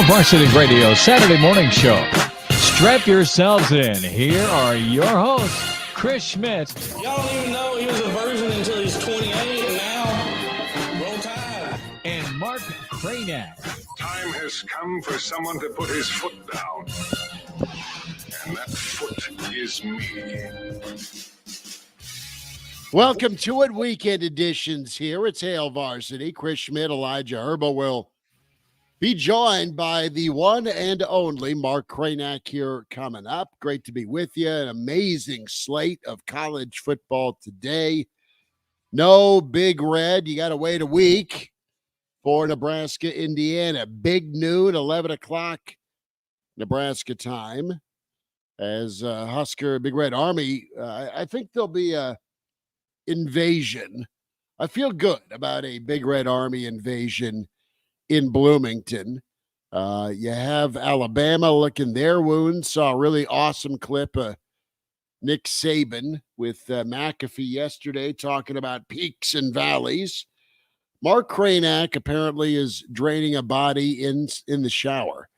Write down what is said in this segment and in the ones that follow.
Varsity Radio Saturday morning show. Strap yourselves in. Here are your hosts, Chris Schmidt. Y'all don't even know he was a virgin until he's 28, and now, roll tide. And Mark Kraynak. Time has come for someone to put his foot down. And that foot is me. Welcome to it, weekend editions here. It's Hail Varsity. Chris Schmidt, Elijah Herbel will be joined by the one and only Mark Kraynak here coming up. Great to be with you. An amazing slate of college football today. No Big Red. You got to wait a week for Nebraska, Indiana. Big noon, 11 o'clock Nebraska time. As Husker, Big Red Army, I think there'll be a invasion. I feel good about a Big Red Army invasion in Bloomington. You have Alabama licking their wounds. Saw a really awesome clip of Nick Saban with McAfee yesterday talking about peaks and valleys. Mark Kraynak apparently is draining a body in the shower.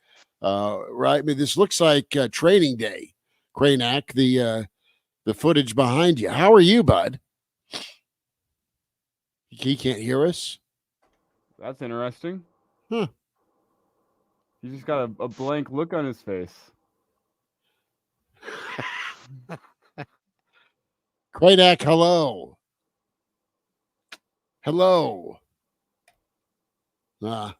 Right? I mean, this looks like training day. Kraynak, the footage behind you. How are you, bud? He can't hear us? That's interesting. Huh. He's just got a blank look on his face. Kraynak, hello. Hello. Well,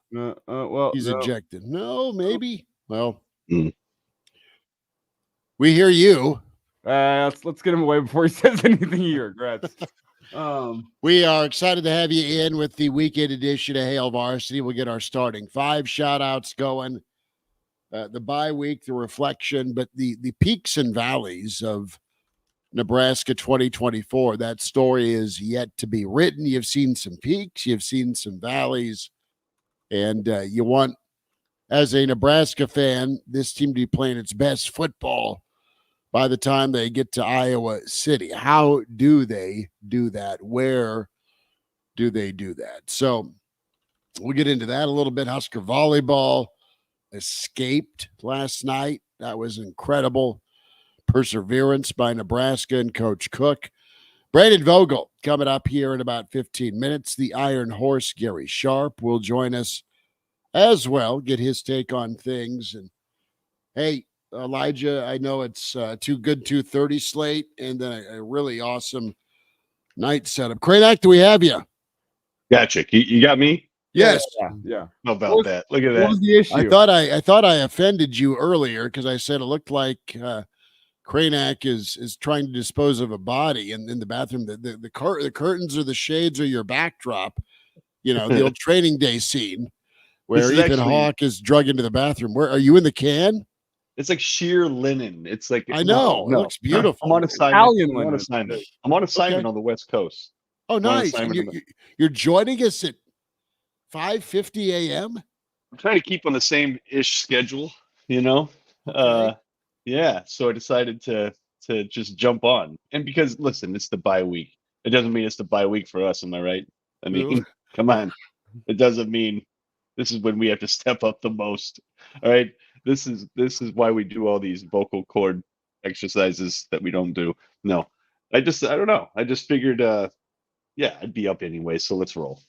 He's no. ejected. No, maybe. Well, we hear you. Let's get him away before he says anything he regrets. We are excited to have you in with the weekend edition of Hail Varsity. We'll get our starting five shout-outs going. The bye week, the reflection, but the peaks and valleys of Nebraska 2024. That story is yet to be written. You've seen some peaks, you've seen some valleys, and you want, as a Nebraska fan, this team to be playing its best football by the time they get to Iowa City. How do they do that? Where do they do that? So we'll get into that a little bit. Husker Volleyball escaped last night. That was incredible perseverance by Nebraska and Coach Cook. Brandon Vogel coming up here in about 15 minutes. The Iron Horse, Gary Sharp, will join us as well, get his take on things. And, hey, Elijah, I know it's too good 2:30 slate and then a really awesome night setup. Kraynak, do we have you? Gotcha. You got me? Yes. Yeah. How about that? Look at What that. was the issue? I thought I offended you earlier because I said it looked like Kraynak is trying to dispose of a body in the bathroom. The curtains or the shades or your backdrop. You know, the old training day scene where Ethan Hawke is drug into the bathroom. Where are you in the can? It's like sheer linen. It's like I know. No. It looks beautiful. I'm on assignment. Italian I'm on linen. assignment. I'm on assignment on the West Coast. Oh, I'm on nice. And assignment you're joining us at 5:50 a.m.? I'm trying to keep on the same-ish schedule, you know? Okay. Yeah, so I decided to just jump on. And because, listen, it's the bye week. It doesn't mean it's the bye week for us, am I right? I mean, come on. It doesn't mean this is when we have to step up the most. All right? This is why we do all these vocal cord exercises that we don't do. No. I don't know. I just figured I'd be up anyway, so let's roll.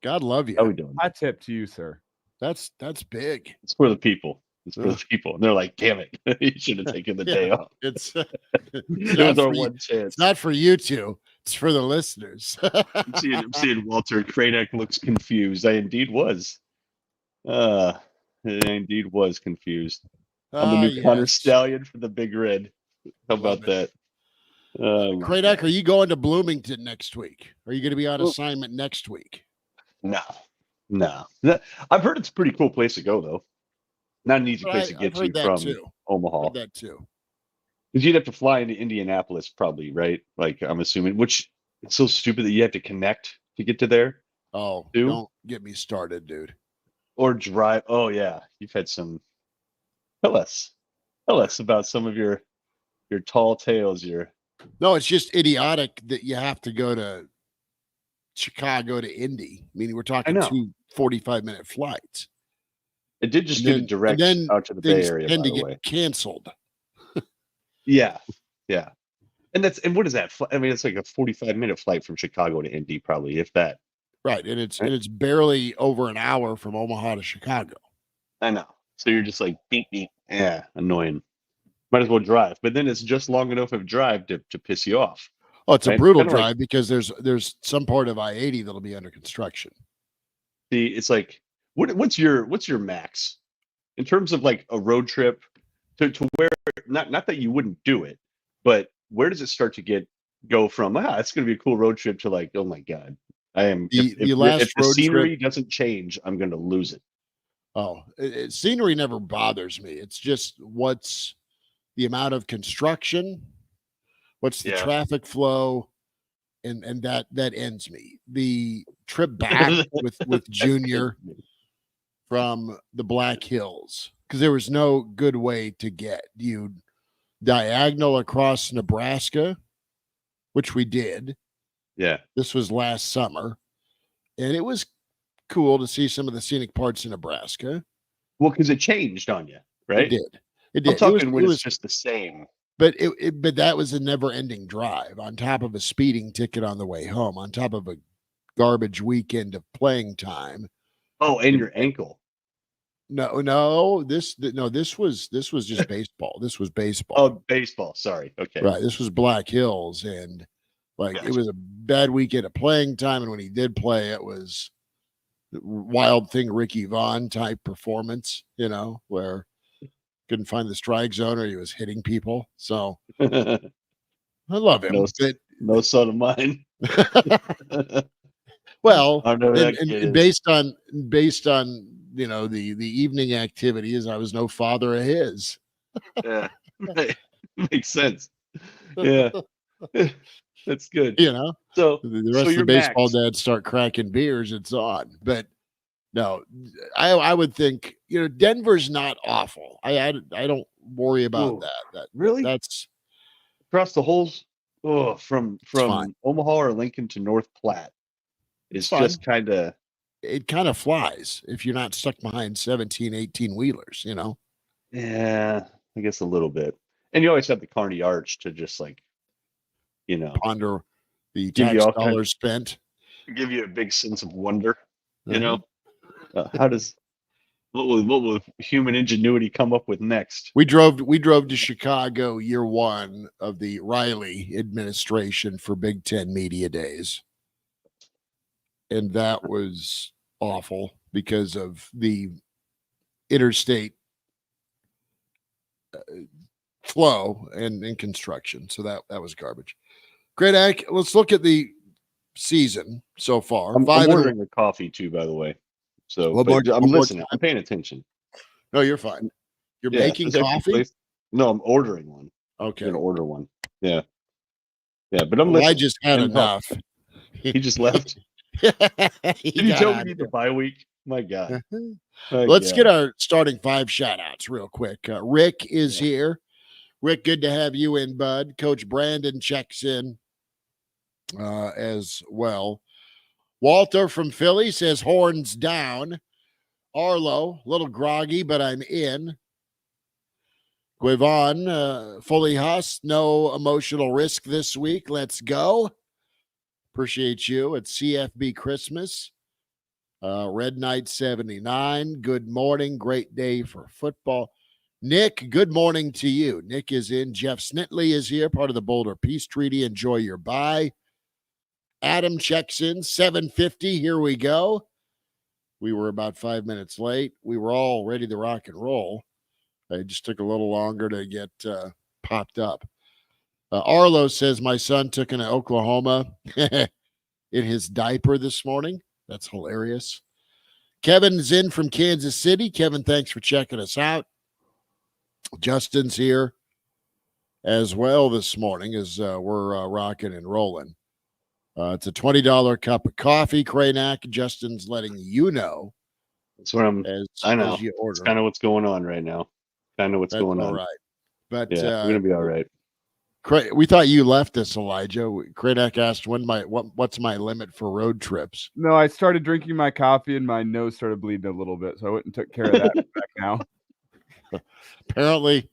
God love you. How we doing? Hot tip to you, sir. That's big. It's for the people. It's for the people. And they're like, damn it. You should have taken the day off. It's It was our one chance. It's not for you two. It's for the listeners. I'm seeing Walter Kraynak looks confused. I indeed was. I indeed was confused. I'm the new Connor Stallion for the Big Red. How about that? Kraynak, are you going to Bloomington next week? Are you going to be on assignment next week? No. I've heard it's a pretty cool place to go, though. Not an easy place to get to from Omaha. I've heard that too. Because you'd have to fly into Indianapolis, probably, right? Like, I'm assuming, which it's so stupid that you have to connect to get to there. Oh, too? Don't get me started, dude. Or drive. Oh, yeah. You've had some. Tell us about some of your tall tales. No, it's just idiotic that you have to go to Chicago to Indy. I mean, we're talking 2 45-minute flights. It did just And get then- a direct and then out to the Bay things Area, tend by to the get way. canceled. Yeah. And what is that? I mean, it's like a 45-minute flight from Chicago to Indy, probably, if that. Right. And it's Right. and it's barely over an hour from Omaha to Chicago. I know. So you're just like beep beep. Yeah, annoying. Might as well drive. But then it's just long enough of a drive to piss you off. Oh, it's a Right? brutal Kinda like- drive because there's some part of I-80 that'll be under construction. See, it's like what's your max in terms of like a road trip to where not that you wouldn't do it, but where does it start to go from it's gonna be a cool road trip to like, oh my God. I am if the road scenery doesn't change, I'm gonna lose it. Oh, scenery never bothers me. It's just what's the amount of construction, what's the Yeah. traffic flow, and that ends me. The trip back with Junior from the Black Hills, because there was no good way to get you diagonal across Nebraska, which we did. Yeah. This was last summer, and it was cool to see some of the scenic parts in Nebraska. Well, because it changed on you, right? It did. It I'm did. talking when it it's was just the same. But but that was a never-ending drive on top of a speeding ticket on the way home, on top of a garbage weekend of playing time. Oh, and your ankle. No, this was just baseball. This was baseball. Oh, baseball. Sorry. Okay. Right. This was Black Hills, and like Gotcha. it was a bad weekend of playing time. And when he did play, it was Wild Thing Ricky Vaughn type performance, where couldn't find the strike zone or he was hitting people. So I love him. No, but, no son of mine. well, I know that and kid is. based on the evening activities, I was no father of his. Yeah. Right. Makes sense. Yeah. That's good. So The rest of your the baseball max- dads start cracking beers, it's on. But no, I would think, Denver's not awful. I don't worry about Ooh, that. really? That's across the holes, from fine. Omaha or Lincoln to North Platte. It's fine. just kind of It kind of flies if you're not stuck behind 17, 18 wheelers, yeah, I guess a little bit. And you always have the Carney Arch to just like, ponder the Give you tax all kinds- dollars spent. give you a big sense of wonder. Uh-huh. What will human ingenuity come up with next? We drove to Chicago year one of the Riley administration for Big Ten Media Days. And that was awful because of the interstate flow and construction. So that was garbage. Kraynak, let's look at the season so far. I'm 5 and ordering a coffee too, by the way. So One but more- I'm one more listening. I'm paying attention. No, you're fine. You're Yeah, making is that coffee? place- No, I'm ordering one. Okay. I'm gonna order one. Yeah. Yeah, but I'm Well, I listening. just had And enough. He just left. He Did you got tell out me of need the bye week? My God. here. My Let's God. get our starting 5 shout outs real quick. Rick is here. Rick, good to have you in, bud. Coach Brandon checks in as well. Walter from Philly says horns down. Arlo, a little groggy, but I'm in. Guivon, fully Huss, no emotional risk this week. Let's go. Appreciate you. It's CFB Christmas. Red Knight 79. Good morning. Great day for football. Nick, good morning to you. Nick is in. Jeff Snitley is here, part of the Boulder Peace Treaty. Enjoy your bye. Adam checks in. 7:50. Here we go. We were about 5 minutes late. We were all ready to rock and roll. It just took a little longer to get popped up. Arlo says, my son took an Oklahoma in his diaper this morning. That's hilarious. Kevin's in from Kansas City. Kevin, thanks for checking us out. Justin's here as well this morning as we're rocking and rolling. It's a $20 cup of coffee, Kraynak. Justin's letting you know. That's what I know. As you order. It's kind of what's going on right now. Kind of what's That's going on. all right. But Yeah, we're gonna be all right. We thought you left us, Elijah. Kraynak asked what's my limit for road trips. No, I started drinking my coffee and my nose started bleeding a little bit, so I went and took care of that back now. Apparently,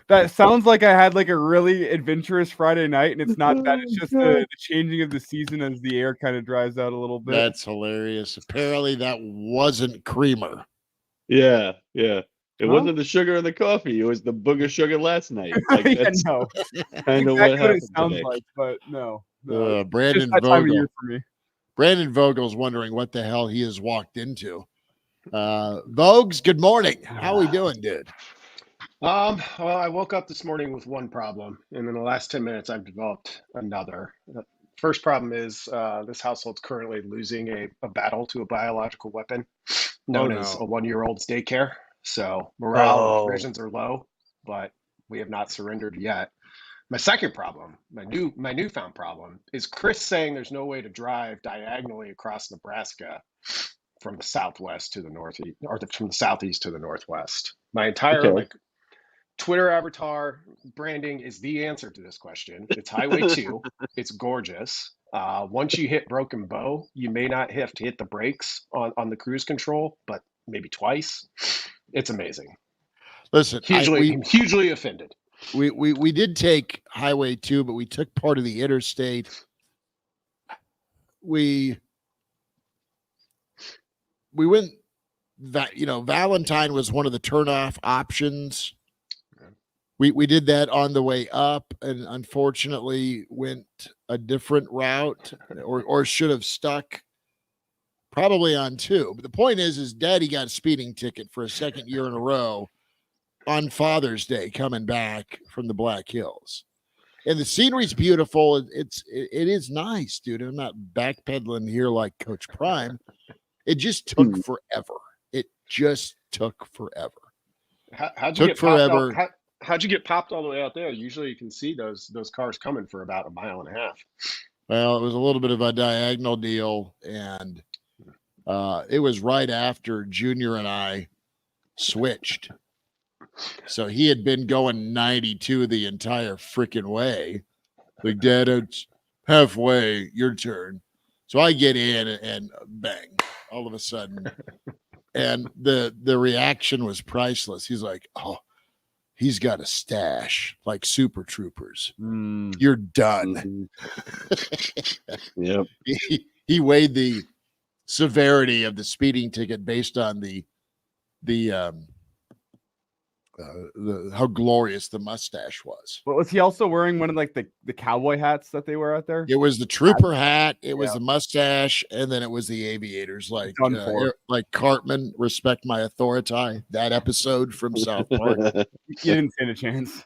that sounds like I had like a really adventurous Friday night, and it's not that. It's just the changing of the season as the air kind of dries out a little bit. That's hilarious. Apparently, that wasn't creamer. Yeah. It wasn't the sugar in the coffee. It was the booger sugar last night. Like, that's no. kind of Exactly what it sounds today. like, but no. Brandon that time of Vogel. year for me. Brandon Vogel's wondering what the hell he has walked into. Vogues, good morning. How are we doing, dude? Well, I woke up this morning with one problem, and in the last 10 minutes, I've developed another. The first problem is this household's currently losing a battle to a biological weapon known as a 1-year-old's daycare. So morale and provisions are low, but we have not surrendered yet. My second problem, my newfound problem, is Chris saying there's no way to drive diagonally across Nebraska from the southwest to the northeast, or from the southeast to the northwest. My entire Twitter avatar branding is the answer to this question. It's Highway 2. It's gorgeous. Once you hit Broken Bow, you may not have to hit the brakes on the cruise control, but maybe twice. It's amazing. Listen, I'm hugely offended. We did take Highway 2, but we took part of the interstate. We went that, Valentine was one of the turnoff options. We did that on the way up, and unfortunately went a different route, or should have stuck probably on 2. But the point is Daddy got a speeding ticket for a second year in a row on Father's Day coming back from the Black Hills. And the scenery's beautiful. It is nice, dude. I'm not backpedaling here like Coach Prime. It just took forever. It just took forever. How'd you get popped all the way out there? Usually you can see those cars coming for about a mile and a half. Well, it was a little bit of a diagonal deal, and it was right after Junior and I switched. So he had been going 92 the entire freaking way. Like, Dad, it's halfway, your turn. So I get in and bang, all of a sudden. And the reaction was priceless. He's like, oh, he's got a stash like Super Troopers. You're done. Yep. He weighed the severity of the speeding ticket based on the how glorious the mustache was. But was he also wearing one of like the cowboy hats that they wear out there? It was the trooper hat, it was the mustache, and then it was the aviators, like Cartman, Respect My Authority, that episode from South Park. You didn't stand a chance.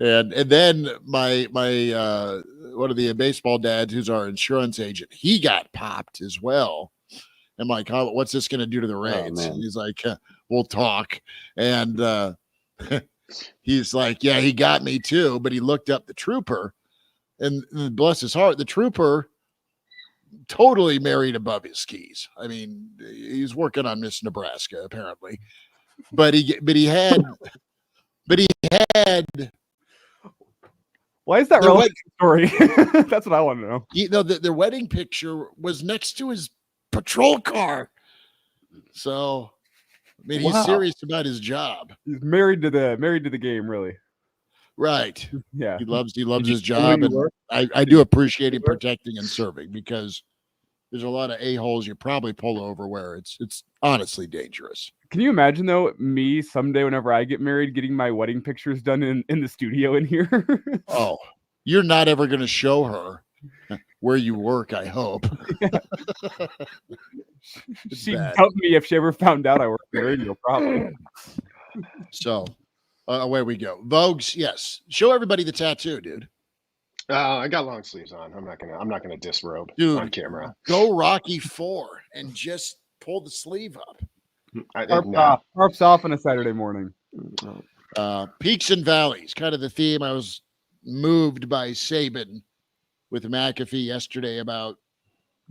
and then my one of the baseball dads, who's our insurance agent, he got popped as well. I'm like, oh, what's this going to do to the Rays? And he's like, we'll talk. And he's like, yeah, he got me too. But he looked up the trooper, and bless his heart, the trooper totally married above his skis. I mean, he's working on Miss Nebraska apparently, but he had. Why is that relevant story? That's what I want to know. Their wedding picture was next to his patrol car. So, I mean, he's serious about his job. He's married to the game, really. Right. Yeah. He loves his job, and I do appreciate him protecting and serving, because there's a lot of a-holes you probably pull over where it's honestly dangerous. Can you imagine, though, me someday whenever I get married getting my wedding pictures done in the studio in here? Oh, you're not ever going to show her where you work, I hope. She'd dump me if she ever found out I worked in radio, probably. So, away we go. Vogues, yes. Show everybody the tattoo, dude. I got long sleeves on. I'm not gonna disrobe on camera. Go Rocky 4 and just pull the sleeve up. Harps off on a Saturday morning. Peaks and valleys, kind of the theme. I was moved by Saban with McAfee yesterday about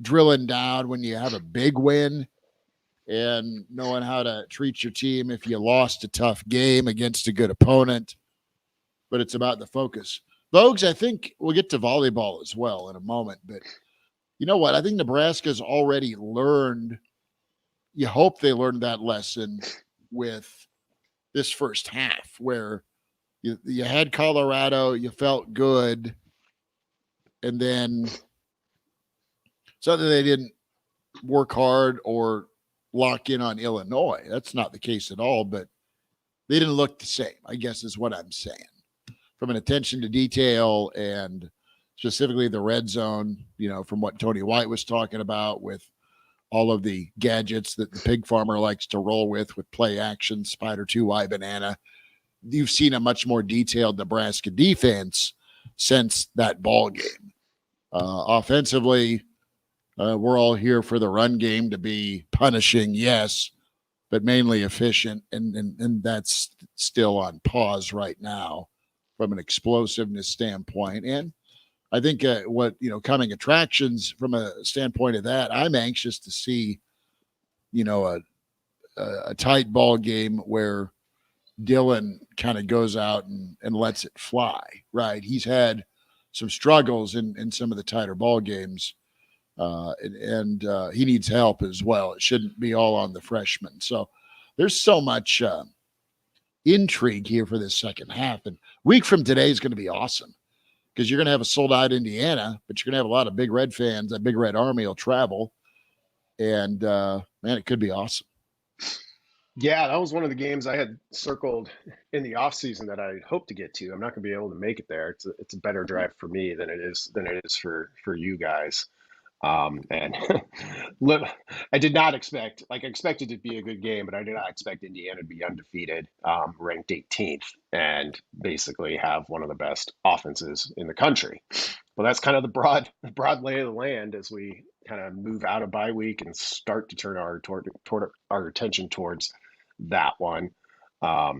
drilling down when you have a big win and knowing how to treat your team if you lost a tough game against a good opponent. but it's about the focus. Vogues, I think we'll get to volleyball as well in a moment, but you know what? I think Nebraska's already learned. You hope they learned that lesson with this first half, where you had Colorado, you felt good, and then it's not that they didn't work hard or lock in on Illinois. That's not the case at all, but they didn't look the same, I guess is what I'm saying. From an attention to detail and specifically the red zone, from what Tony White was talking about with all of the gadgets that the pig farmer likes to roll with play action, spider 2Y banana. You've seen a much more detailed Nebraska defense since that ball game. Offensively, we're all here for the run game to be punishing, yes, but mainly efficient, and that's still on pause right now from an explosiveness standpoint. And I think coming attractions from a standpoint of that, I'm anxious to see, a tight ball game where Dylan kind of goes out and lets it fly, right? He's had some struggles in some of the tighter ball games, and he needs help as well. It shouldn't be all on the freshman. So there's so much intrigue here for this second half. And week from today is going to be awesome because you're going to have a sold-out Indiana, but you're going to have a lot of Big Red fans. That Big Red Army will travel, and, man, it could be awesome. Yeah, that was one of the games I had circled in the off season that I hope to get to. I'm not going to be able to make it there. It's a better drive for me than it is for you guys. And I did not expect, I expected it to be a good game, but I did not expect Indiana to be undefeated, ranked 18th, and basically have one of the best offenses in the country. Well, that's kind of the broad lay of the land as we kind of move out of bye week and start to turn our attention towards that one. But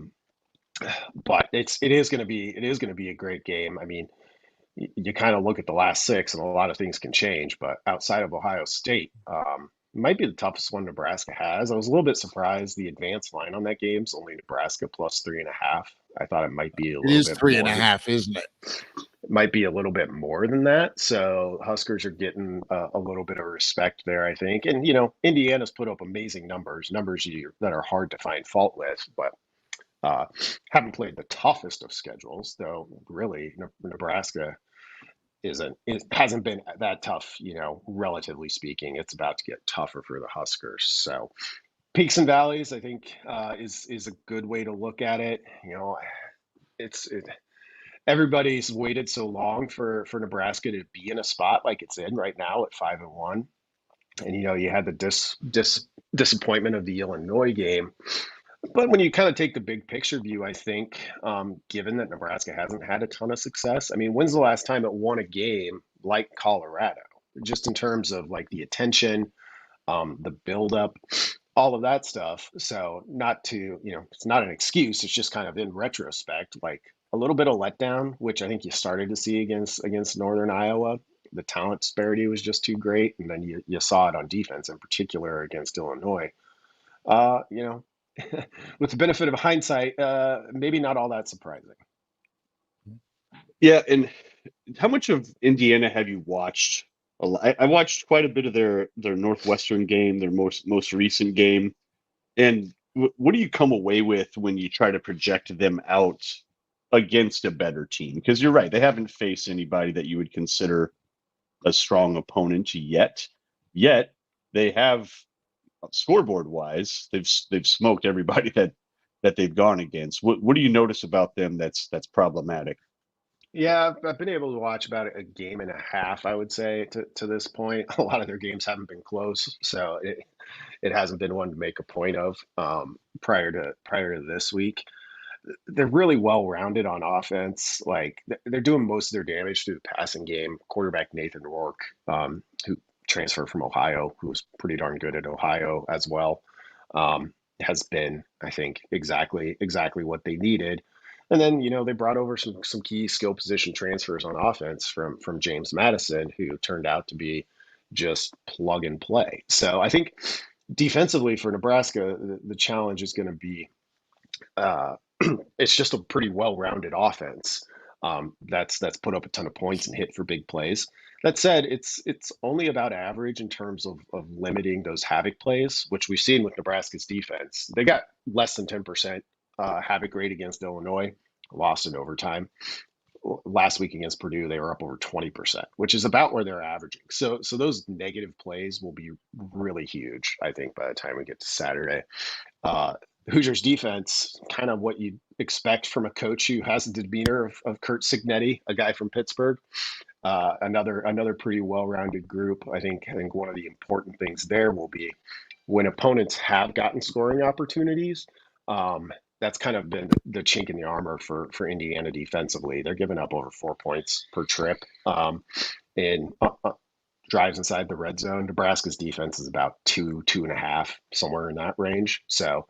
it is going to be a great game. I mean, you kind of look at the last six and a lot of things can change, but outside of Ohio State, might be the toughest one Nebraska has. I was a little bit surprised the advanced line on that game is only Nebraska plus 3.5. I thought it might be a little bit 3.5, isn't it? It might be a little bit more than that. So Huskers are getting a little bit of respect there, I think. And, Indiana's put up amazing numbers that are hard to find fault with, but haven't played the toughest of schedules, though really Nebraska hasn't been that tough, relatively speaking. It's about to get tougher for the Huskers. So peaks and valleys, I think, is a good way to look at it. Everybody's waited so long for Nebraska to be in a spot like it's in right now at 5-1. And, you had the disappointment of the Illinois game. But when you kind of take the big picture view, I think, given that Nebraska hasn't had a ton of success, I mean, when's the last time it won a game like Colorado? Just in terms of like the attention, the buildup, all of that stuff. So it's not an excuse. It's just kind of in retrospect, like a little bit of letdown, which I think you started to see against Northern Iowa. The talent disparity was just too great. And then you saw it on defense, in particular against Illinois. With the benefit of hindsight, maybe not all that surprising. Yeah, and how much of Indiana have you watched? I watched quite a bit of their Northwestern game, their most recent game. And what do you come away with when you try to project them out against a better team? Because you're right, they haven't faced anybody that you would consider a strong opponent yet. Yet they have, scoreboard wise, they've smoked everybody that they've gone against. What do you notice about them that's problematic? Yeah, I've been able to watch about a game and a half, I would say, to this point. A lot of their games haven't been close, so it hasn't been one to make a point of prior to this week. They're really well-rounded on offense. Like they're doing most of their damage through the passing game. Quarterback Nathan Rourke, who transferred from Ohio, who was pretty darn good at Ohio as well, has been, I think, exactly what they needed. And then, they brought over some key skill position transfers on offense from James Madison, who turned out to be just plug and play. So I think defensively for Nebraska, the challenge is going to be it's just a pretty well-rounded offense that's put up a ton of points and hit for big plays. That said, it's only about average in terms of limiting those havoc plays, which we've seen with Nebraska's defense. They got less than 10% havoc rate against Illinois, lost in overtime. Last week against Purdue, they were up over 20%, which is about where they're averaging. So those negative plays will be really huge, I think, by the time we get to Saturday. Hoosiers defense, kind of what you'd expect from a coach who has the demeanor of Curt Cignetti, a guy from Pittsburgh. Another pretty well-rounded group. I think one of the important things there will be when opponents have gotten scoring opportunities. That's kind of been the chink in the armor for Indiana defensively. They're giving up over 4 points per trip in drives inside the red zone. Nebraska's defense is about 2.5, somewhere in that range. So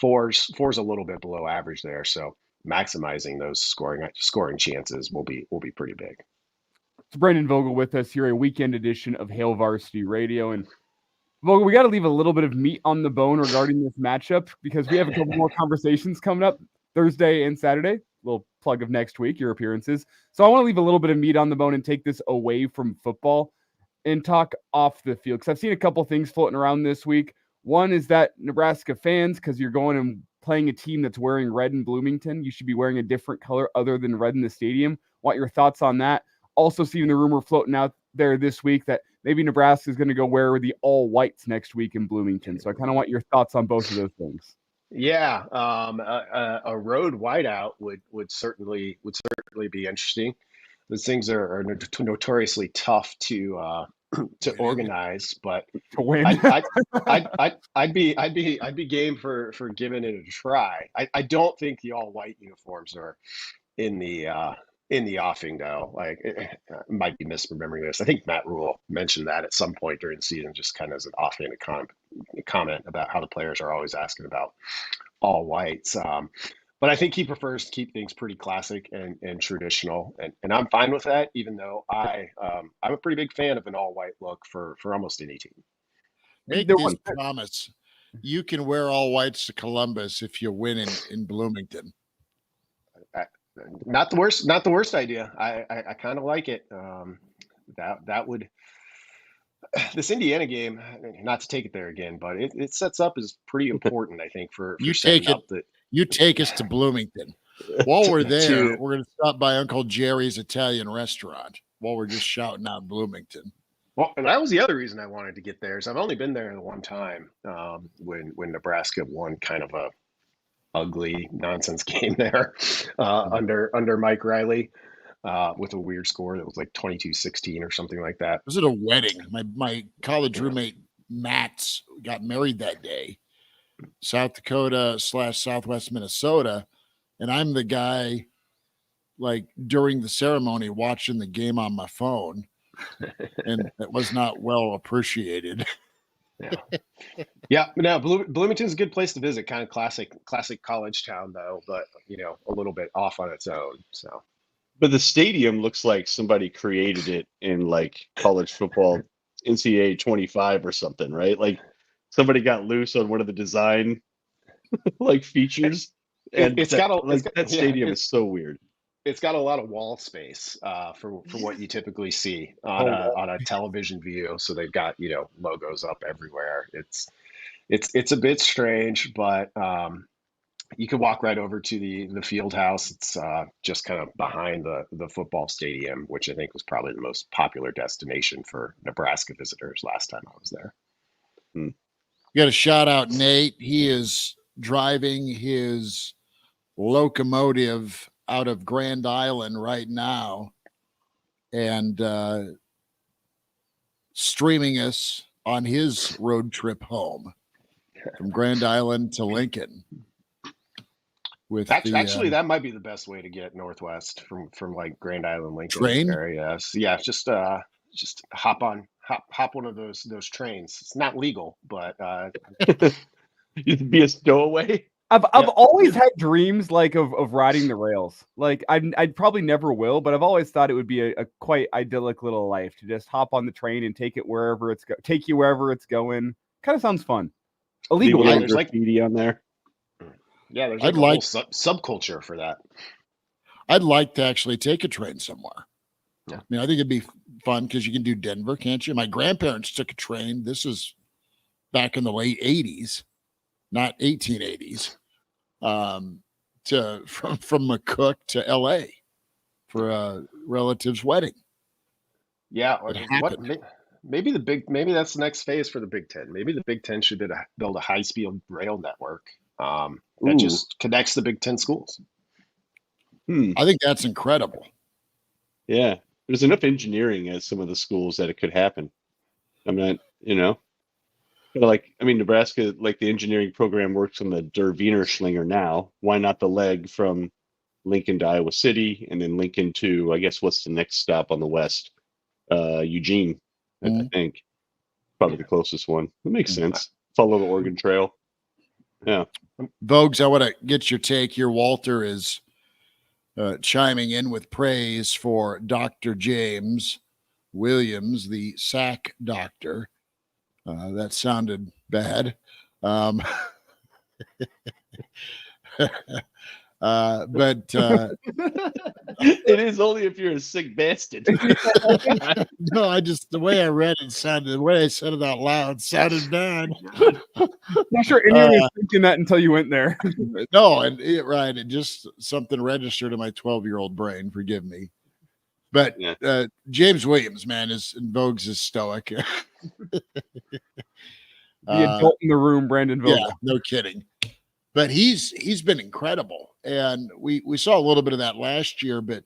four's a little bit below average there. So maximizing those scoring chances will be pretty big. It's Brendan Vogel with us here, a weekend edition of Hail Varsity Radio. And Vogel, we got to leave a little bit of meat on the bone regarding this matchup because we have a couple more conversations coming up Thursday and Saturday. Little plug of next week, your appearances. So I want to leave a little bit of meat on the bone and take this away from football and talk off the field, because I've seen a couple things floating around this week. One is that Nebraska fans, because you're going and playing a team that's wearing red in Bloomington, you should be wearing a different color other than red in the stadium. Want your thoughts on that? Also seeing the rumor floating out there this week that maybe Nebraska is going to go wear the all whites next week in Bloomington. So I kind of want your thoughts on both of those things. Yeah, a road whiteout would certainly be interesting. Those things are notoriously tough to organize, but To win. I'd be game for giving it a try. I don't think the all white uniforms are in the offing though. Like, I might be misremembering this. I think Matt Rule mentioned that at some point during the season, just kind of as an offhanded comment about how the players are always asking about all whites. But I think he prefers to keep things pretty classic and traditional, and I'm fine with that. Even though I'm a pretty big fan of an all white look for almost any team. Make this promise: you can wear all whites to Columbus if you win in Bloomington. Not the worst idea. I kind of like it. That would, this Indiana game, not to take it there again, but it sets up as pretty important, I think, for you take it. You take us to Bloomington. While we're there, we're going to stop by Uncle Jerry's Italian restaurant while we're just shouting out Bloomington. Well, and that was the other reason I wanted to get there. Is I've only been there one time when Nebraska won kind of a ugly nonsense game there under Mike Riley with a weird score that was like 22-16 or something like that. Was it a wedding? My college roommate Matt's got married that day. South Dakota / Southwest Minnesota, and I'm the guy like during the ceremony watching the game on my phone, and it was not well appreciated. Yeah. Now Bloomington's a good place to visit, kind of classic college town though, but a little bit off on its own. So, but the stadium looks like somebody created it in like college football NCAA 25 or something, right? Like somebody got loose on one of the design like features, and that stadium is so weird. It's got a lot of wall space for what you typically see on a television view. So they've got logos up everywhere. It's a bit strange, but you could walk right over to the field house. It's just kind of behind the football stadium, which I think was probably the most popular destination for Nebraska visitors last time I was there. You got to shout out Nate. He is driving his locomotive out of Grand Island right now and streaming us on his road trip home from Grand Island to Lincoln. That might be the best way to get northwest from like Grand Island, Lincoln train area. So yeah, just hop one of those trains. It's not legal, but you'd be a stowaway. I've always had dreams like of riding the rails. Like I'd probably never will, but I've always thought it would be a quite idyllic little life to just hop on the train and take you wherever it's going. Kind of sounds fun. Illegal. There's like graffiti on there. Yeah, there's I'd like a whole like- subculture for that. I'd like to actually take a train somewhere. Yeah. I mean, I think it'd be fun because you can do Denver, can't you? My grandparents took a train. This is back in the late 80s, not 1880s, from McCook to LA for a relative's wedding. Yeah, It happened. maybe that's the next phase for the Big Ten. Maybe the Big Ten should build a high-speed rail network that Ooh. just connects the Big Ten schools. I think that's incredible. Yeah. There's enough engineering at some of the schools that it could happen. I'm not, but Nebraska, like the engineering program works on the Der Wiener Schlinger now. Why not the leg from Lincoln to Iowa City and then Lincoln to, I guess, what's the next stop on the west? Eugene, I think. Probably the closest one. That makes sense. Follow the Oregon Trail. Yeah. Vogues, I want to get your take here. Walter is chiming in with praise for Dr. James Williams, the sack doctor. That sounded bad. But it is only if you're a sick bastard. no, the way I read it sounded, the way I said it out loud sounded bad. Not sure anyone was thinking that until you went there. No, it just something registered in my 12-year-old brain. Forgive me. But James Williams, man, is in Vogues is stoic. The adult in the room, Brandon Vogel. Yeah, no kidding. But he's been incredible. And we saw a little bit of that last year, but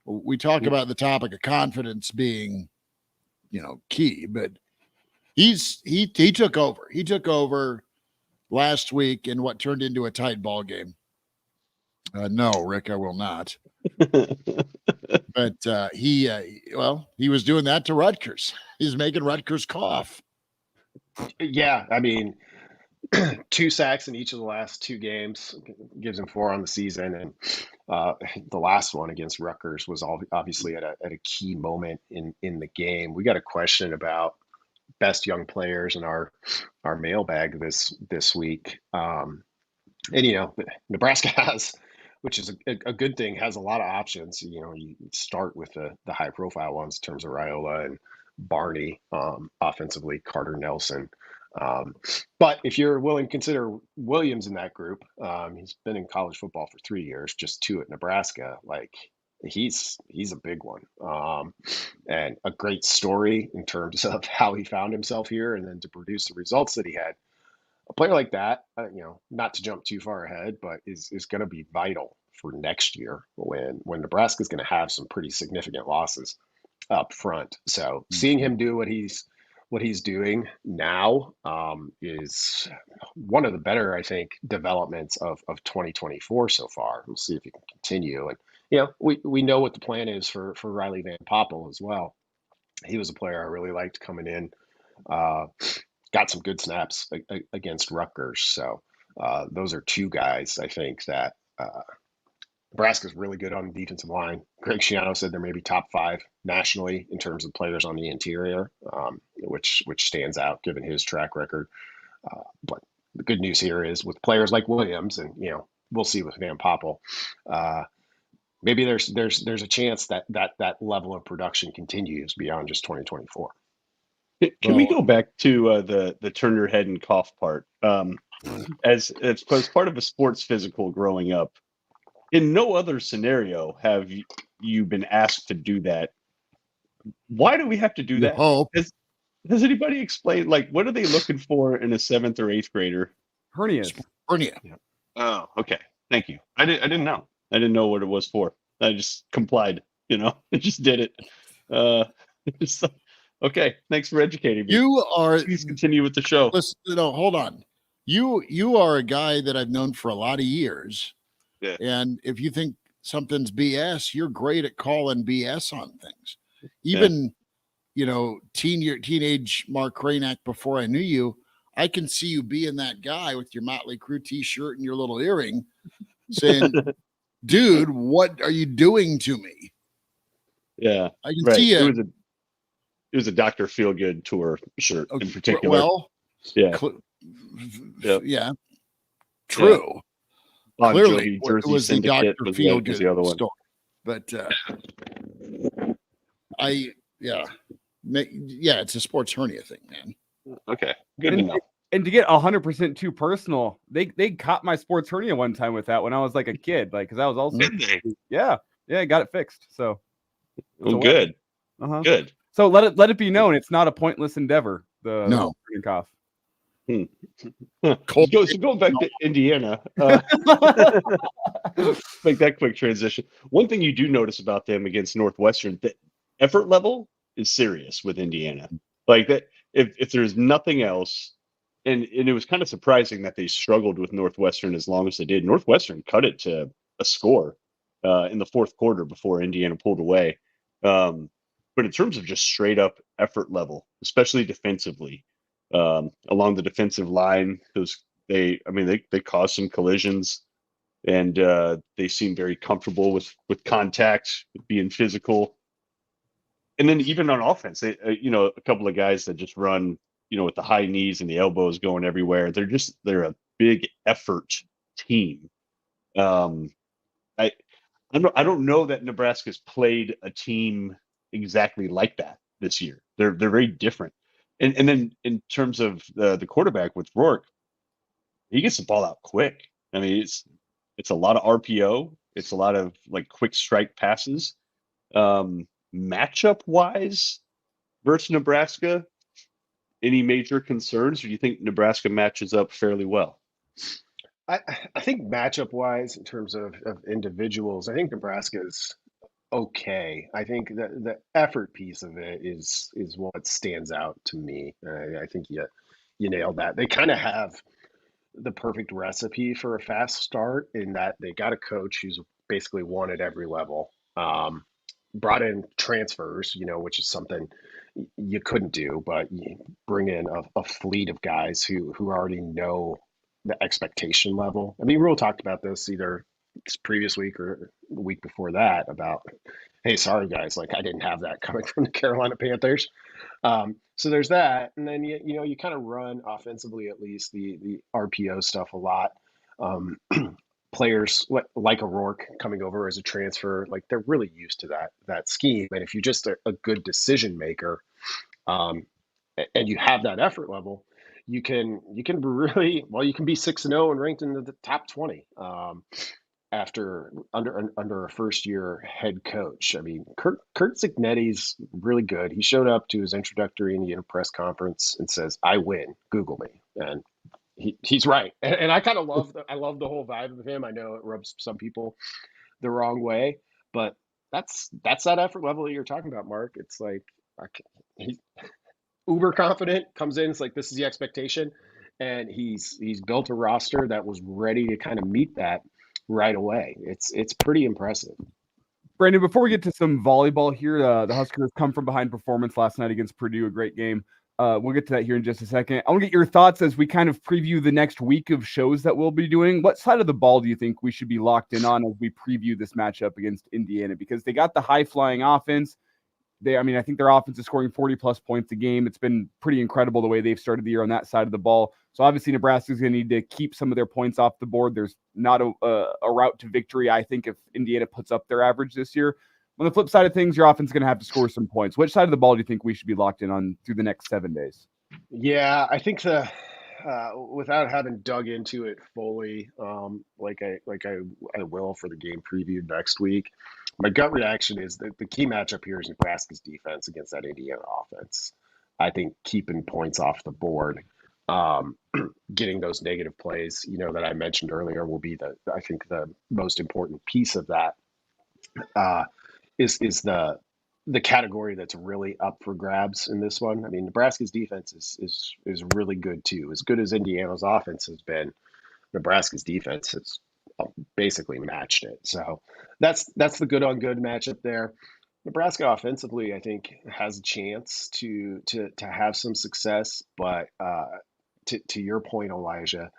we talk about the topic of confidence being, key. But he took over. He took over last week in what turned into a tight ball game. No, Rick, I will not. But he was doing that to Rutgers. He's making Rutgers cough. Yeah, 2 sacks in each of the last 2 games, gives him 4 on the season, and the last one against Rutgers was obviously at a key moment in the game. We got a question about best young players in our mailbag this week, and Nebraska has, which is a good thing, has a lot of options. You start with the high profile ones in terms of Raiola and Barney, offensively Carter Nelson. But if you're willing to consider Williams in that group, he's been in college football for 3 years, just 2 at Nebraska. Like he's a big one, and a great story in terms of how he found himself here and then to produce the results that he had. A player like that, not to jump too far ahead, but is going to be vital for next year when Nebraska is going to have some pretty significant losses up front. So seeing him do what he's doing now is one of the better, I think, developments of 2024 so far. We'll see if he can continue. And, we know what the plan is for Riley Van Poppel as well. He was a player I really liked coming in, got some good snaps against Rutgers. So those are 2 guys, I think, that Nebraska's really good on the defensive line. Greg Schiano said they're maybe top 5 nationally in terms of players on the interior, which stands out given his track record. But the good news here is with players like Williams, and we'll see with Van Poppel, maybe there's a chance that level of production continues beyond just 2024. Can we go back to the turn your head and cough part? As part of a sports physical growing up, in no other scenario have you been asked to do that. Why do we have to do that? Has anybody explained, what are they looking for in a 7th or 8th grader? Hernia. Yeah. Oh, okay. Thank you. I didn't know. I didn't know what it was for. I just complied. I just did it. Okay. Thanks for educating me. Please continue with the show. Listen, hold on. You are a guy that I've known for a lot of years. Yeah. And if you think something's BS, you're great at calling BS on things. Even, teenage Mark Kraynak, before I knew you, I can see you being that guy with your Motley Crue t-shirt and your little earring saying, dude, what are you doing to me? Yeah. I can see it. It was a Dr. Feelgood tour shirt in particular. Well, yeah. Yeah. True. Bon clearly Jovi Jersey it was the Syndicate Dr. was Feelgood the other one. story. But it's a sports hernia thing, man. Okay, good to know. And to get 100% too personal, they caught my sports hernia one time with that when I was like a kid, like because I was also yeah, got it fixed. So good. Good. So let it be known it's not a pointless endeavor. The cough. So going back to Indiana, make that quick transition. One thing you do notice about them against Northwestern, the effort level is serious with Indiana. Like that, if there's nothing else, and it was kind of surprising that they struggled with Northwestern as long as they did. Northwestern cut it to a score in the fourth quarter before Indiana pulled away. But in terms of just straight up effort level, especially defensively, along the defensive line, they caused some collisions, and they seem very comfortable with contact, with being physical. And then even on offense, they a couple of guys that just run, with the high knees and the elbows going everywhere. They're a big effort team. I don't know that Nebraska's played a team exactly like that this year. They're very different. And then in terms of the quarterback with Rourke, he gets the ball out quick. I mean, it's a lot of RPO. It's a lot of like quick strike passes. Matchup wise versus Nebraska, any major concerns, or do you think Nebraska matches up fairly well? I think matchup wise, in terms of individuals, I think Nebraska's okay. I think that the effort piece of it is what stands out to me. I think you nailed that. They kind of have the perfect recipe for a fast start in that they got a coach who's basically won at every level. Brought in transfers, which is something you couldn't do, but you bring in a fleet of guys who already know the expectation level. I mean, Rule talked about this either previous week or the week before that about, hey, sorry guys, like I didn't have that coming from the Carolina Panthers. So there's that, and then you kind of run offensively, at least the RPO stuff a lot. Players like a Rourke coming over as a transfer, like they're really used to that scheme. And if you're just a good decision maker, and you have that effort level, you can really you can be 6-0 and ranked into the top 20 after under a first year head coach. I mean, Kurt Zignetti's really good. He showed up to his introductory Indiana press conference and says, "I win. Google me." And he's right. And I kind of love the whole vibe of him. I know it rubs some people the wrong way, but that's that effort level that you're talking about, Mark. It's like he's uber confident, comes in, it's like this is the expectation, and he's built a roster that was ready to kind of meet that right away. It's pretty impressive. Brandon, before we get to some volleyball here, the Huskers come from behind performance last night against Purdue, a great game. We'll get to that here in just a second. I want to get your thoughts as we kind of preview the next week of shows that we'll be doing. What side of the ball do you think we should be locked in on as we preview this matchup against Indiana? Because they got the high-flying offense. I think their offense is scoring 40-plus points a game. It's been pretty incredible the way they've started the year on that side of the ball. So obviously Nebraska's going to need to keep some of their points off the board. There's not a route to victory, I think, if Indiana puts up their average this year. On the flip side of things, your offense is going to have to score some points. Which side of the ball do you think we should be locked in on through the next 7 days? Yeah, I think without having dug into it fully, like I will for the game preview next week, my gut reaction is that the key matchup here is Nebraska's defense against that Indiana offense. I think keeping points off the board, getting those negative plays, that I mentioned earlier, will be I think the most important piece of that. Is the category that's really up for grabs in this one. I mean, Nebraska's defense is really good too. As good as Indiana's offense has been, Nebraska's defense has basically matched it. So that's the good on good matchup there. Nebraska offensively, I think, has a chance to have some success, but to your point, Elijah,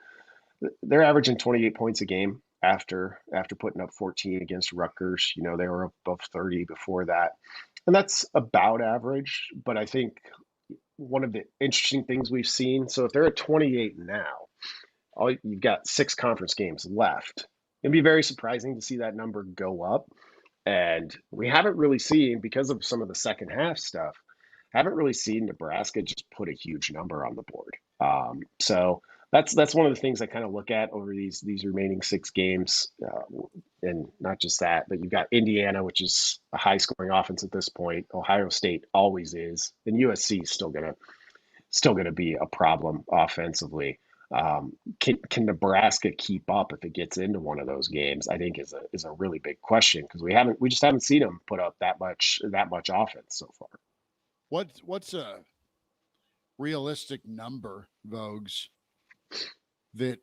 they're averaging 28 points a game. After putting up 14 against Rutgers, they were above 30 before that. And that's about average. But I think one of the interesting things we've seen, so if they're at 28 now, you've got 6 conference games left. It'd be very surprising to see that number go up. And we haven't really seen, because of some of the second half stuff, haven't really seen Nebraska just put a huge number on the board. So that's one of the things I kind of look at over these remaining 6 games, and not just that, but you've got Indiana, which is a high scoring offense at this point. Ohio State always is, and USC is still gonna be a problem offensively. Can Nebraska keep up if it gets into one of those games? I think is a really big question, because we just haven't seen them put up that much offense so far. What's a realistic number, Vogues, that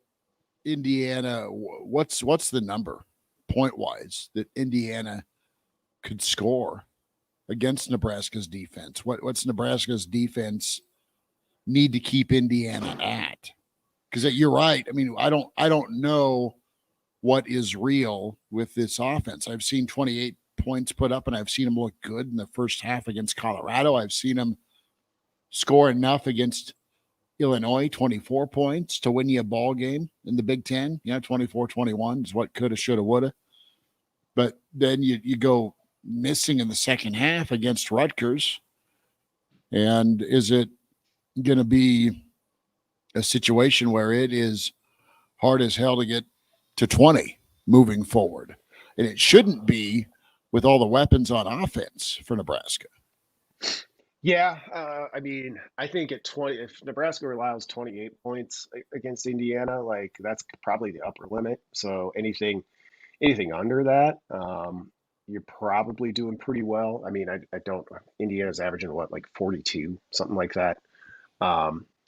Indiana? What's the number point wise that Indiana could score against Nebraska's defense? What's Nebraska's defense need to keep Indiana at? Because you're right. I mean, I don't know what is real with this offense. I've seen 28 points put up, and I've seen them look good in the first half against Colorado. I've seen them score enough against Illinois, 24 points to win you a ball game in the Big Ten. 24-21 is what coulda, shoulda, woulda. But then you go missing in the second half against Rutgers. And is it going to be a situation where it is hard as hell to get to 20 moving forward? And it shouldn't be, with all the weapons on offense for Nebraska. Yeah, I mean, I think at 20, if Nebraska allows 28 points against Indiana, like that's probably the upper limit. So anything under that, you're probably doing pretty well. I mean, I don't. Indiana's averaging what, like 42, something like that.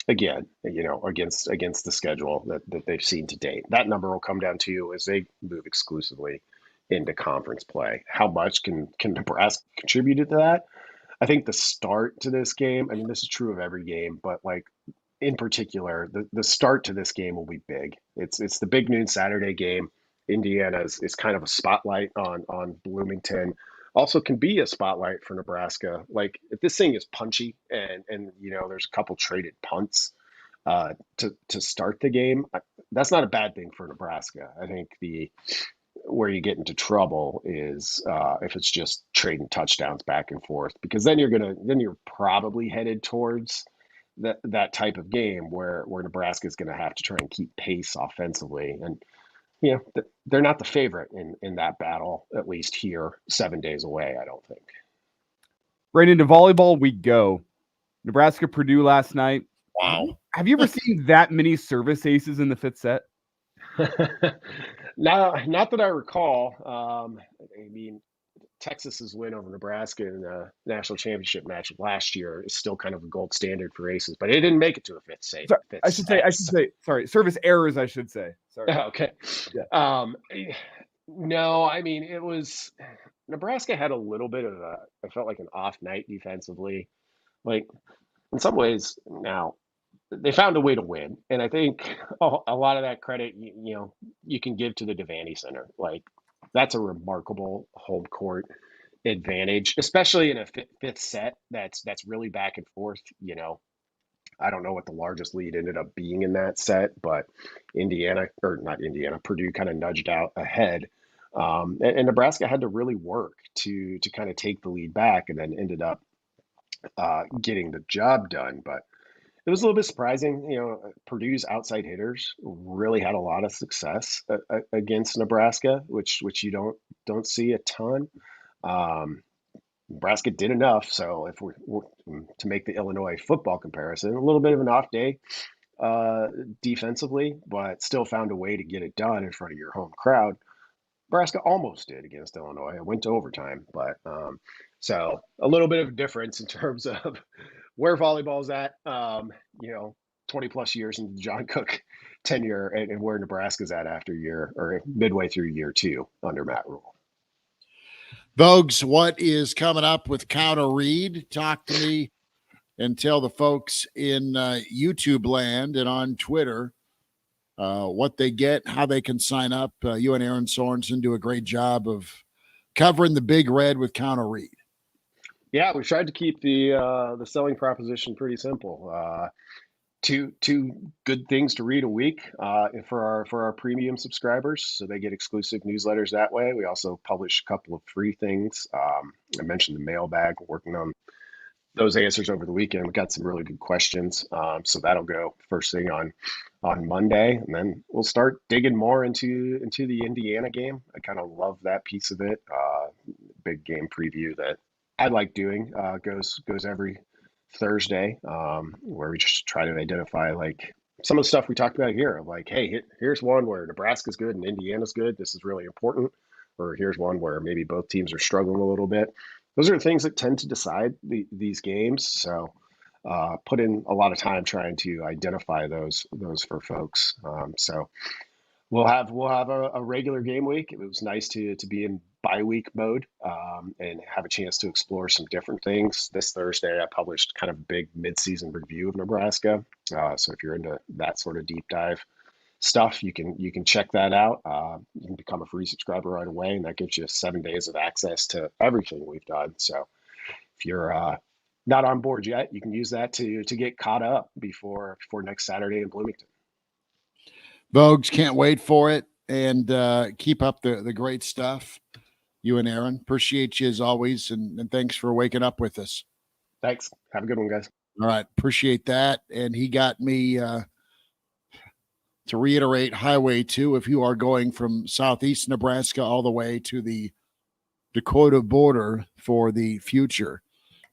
Again, against the schedule that they've seen to date. That number will come down to as they move exclusively into conference play. How much can Nebraska contribute to that? I think the start to this game, I mean, this is true of every game, but like in particular, the start to this game will be big. It's the big noon Saturday game. Indiana is kind of a spotlight on Bloomington. Also can be a spotlight for Nebraska. Like if this thing is punchy and there's a couple traded punts to start the game, that's not a bad thing for Nebraska. I think where you get into trouble is if it's just trading touchdowns back and forth, because then you're probably headed towards that type of game where Nebraska is going to have to try and keep pace offensively. And they're not the favorite in that battle, at least here 7 days away, I don't think. Right into volleyball we go. Nebraska Purdue last night. Wow. Have you ever seen that many service aces in the 5th set? Not that I recall. I mean, Texas's win over Nebraska in the national championship match last year is still kind of a gold standard for aces, but it didn't make it to a 5th set. I should say, sorry, service errors, I should say. Sorry. Okay. Yeah. No, I mean, it was Nebraska had a little bit of I felt like an off night defensively. Like in some ways now, they found a way to win, and I think a lot of that credit, you can give to the Devaney Center. Like that's a remarkable home court advantage, especially in a 5th set. That's really back and forth. I don't know what the largest lead ended up being in that set, but Purdue kind of nudged out ahead, and Nebraska had to really work to kind of take the lead back, and then ended up getting the job done, but. It was a little bit surprising. Purdue's outside hitters really had a lot of success against Nebraska, which you don't see a ton. Nebraska did enough. So if we're to make the Illinois football comparison, a little bit of an off day defensively, but still found a way to get it done in front of your home crowd. Nebraska almost did against Illinois. It went to overtime, but so a little bit of a difference in terms of where volleyball's at, 20 plus years into the John Cook tenure, and where Nebraska's at after midway through year 2 under Matt Rule. Vogues, what is coming up with Counter Read? Talk to me and tell the folks in YouTube land and on Twitter what they get, how they can sign up. You and Aaron Sorensen do a great job of covering the Big Red with Counter Read. Yeah, we tried to keep the selling proposition pretty simple. two good things to read a week for our premium subscribers, so they get exclusive newsletters that way. We also publish a couple of free things. I mentioned the mailbag. We're working on those answers over the weekend. We got some really good questions, so that'll go first thing on Monday, and then we'll start digging more into the Indiana game. I kind of love that piece of it. Big game preview that I like doing goes every Thursday, where we just try to identify like some of the stuff we talked about here. Like, hey, here's one where Nebraska's good and Indiana's good. This is really important. Or here's one where maybe both teams are struggling a little bit. Those are things that tend to decide these games. So put in a lot of time trying to identify those for folks. So we'll have a regular game week. It was nice to be in bye week mode and have a chance to explore some different things. This Thursday, I published kind of a big midseason review of Nebraska. So if you're into that sort of deep dive stuff, you can check that out. You can become a free subscriber right away, and that gives you 7 days of access to everything we've done. So if you're not on board yet, you can use that to get caught up before next Saturday in Bloomington. Vogues, can't wait for it, and keep up the great stuff. You and Aaron, appreciate you as always, and thanks for waking up with us. Thanks. Have a good one, guys. All right, appreciate that. And he got me to reiterate Highway 2, if you are going from southeast Nebraska all the way to the Dakota border for the future.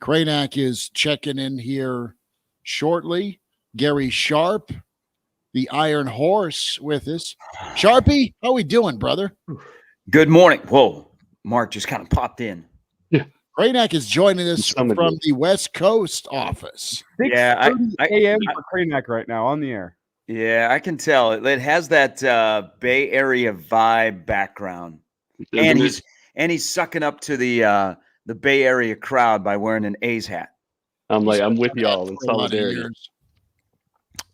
Kraynak is checking in here shortly. Gary Sharp, the Iron Horse, with us. Sharpie, how we doing, brother? Good morning. Whoa, Mark just kind of popped in. Kraynak is joining us from the West Coast office. Yeah, I a.m. for Kraynak right now on the air. Yeah, I can tell. It has that Bay Area vibe background, and he's sucking up to the Bay Area crowd by wearing an A's hat. I'm with y'all in solidarity.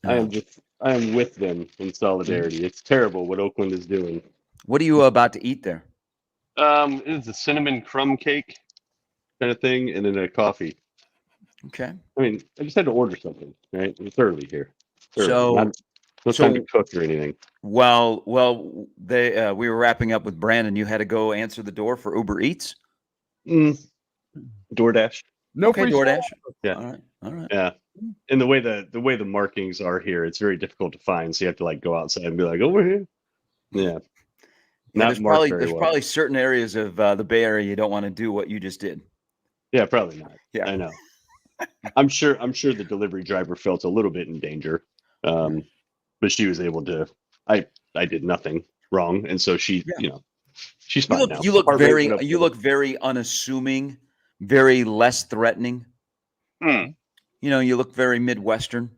I am with them in solidarity. It's terrible what Oakland is doing. What are you about to eat there? It's a cinnamon crumb cake kind of thing, and then a coffee. Okay. I mean, I just had to order something, right? It's early here. So no time to cook or anything. Well, we were wrapping up with Brandon. You had to go answer the door for Uber Eats? DoorDash. No free DoorDash. Yeah. All right. Yeah. And the way the markings are here, it's very difficult to find. So you have to like go outside and be like, over here. Yeah. There's probably certain areas of the Bay Area you don't want to do what you just did. Yeah, probably not. Yeah, I know. I'm sure the delivery driver felt a little bit in danger, but she was able to. I did nothing wrong, and so she, she's fine now. You look very unassuming, very less threatening. You look very Midwestern.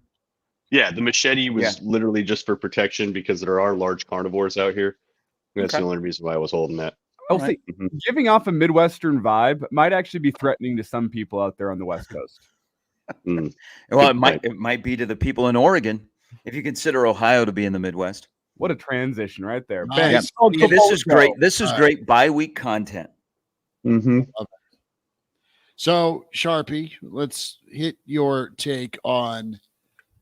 Yeah, the machete was literally just for protection because there are large carnivores out here. That's the only reason why I was holding that. I'll say, giving off a Midwestern vibe might actually be threatening to some people out there on the West Coast. Well, it might be to the people in Oregon if you consider Ohio to be in the Midwest. What a transition right there. Nice. Yeah, this is great. This is great bi-week content. So, Sharpie, let's hit your take on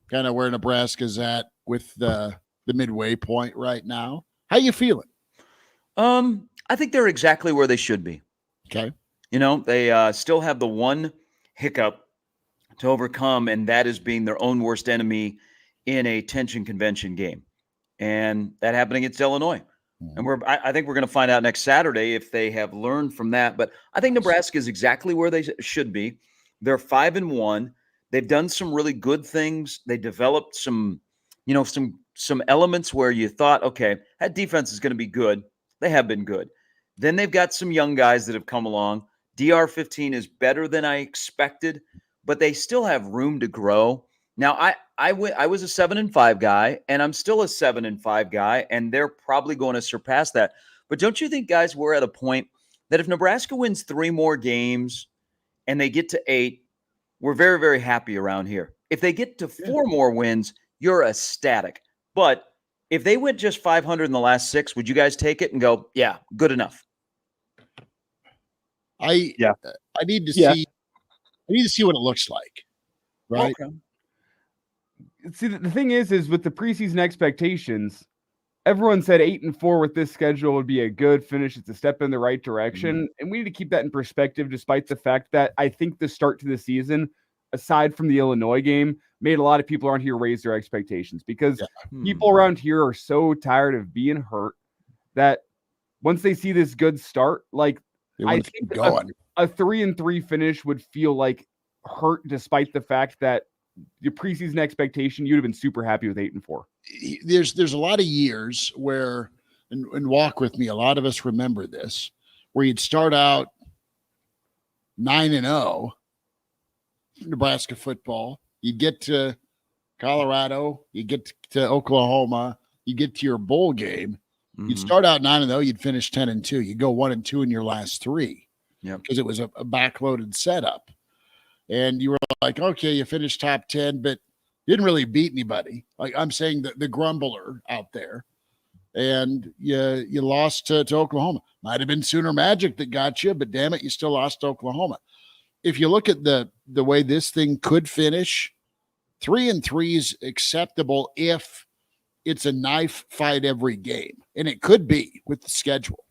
kind of where Nebraska's at with the midway point right now. How you feeling? I think they're exactly where they should be. Okay. They still have the one hiccup to overcome, and that is being their own worst enemy in a tension convention game. And that happened against Illinois. And I think we're going to find out next Saturday if they have learned from that. But I think Nebraska is exactly where they should be. They're 5-1. They've done some really good things. They developed some elements where you thought, okay, that defense is going to be good. They have been good. Then they've got some young guys that have come along. DR15 is better than I expected, but they still have room to grow. Now, I was a 7-5 guy, and I'm still a 7-5 guy, and they're probably going to surpass that. But don't you think, guys, we're at a point that if Nebraska wins 3 more games and they get to 8, we're very, very happy around here. If they get to 4 more wins, you're ecstatic. But if they went just 500 in the last 6, would you guys take it and go, yeah, good enough? I need to see. I need to see what it looks like, right? Okay. See, the thing is with the preseason expectations, everyone said 8-4 with this schedule would be a good finish. It's a step in the right direction. And we need to keep that in perspective, despite the fact that I think the start to the season, aside from the Illinois game, made a lot of people around here raise their expectations because people around here are so tired of being hurt that once they see this good start, like I think a 3-3 finish would feel like hurt, despite the fact that your preseason expectation, you'd have been super happy with 8-4. There's a lot of years where, and walk with me, a lot of us remember this, where you'd start out 9-0, Nebraska football. You get to Colorado, you get to Oklahoma, you get to your bowl game. You'd start out 9-0, you'd finish 10-2. You go 1-2 in your last three, because it was a backloaded setup. And you were like, okay, you finished top 10, but didn't really beat anybody. Like I'm saying, the grumbler out there. And you lost to Oklahoma. Might have been Sooner Magic that got you, but damn it, you still lost to Oklahoma. If you look at the way this thing could finish, 3-3 is acceptable if it's a knife fight every game. And it could be with the schedule.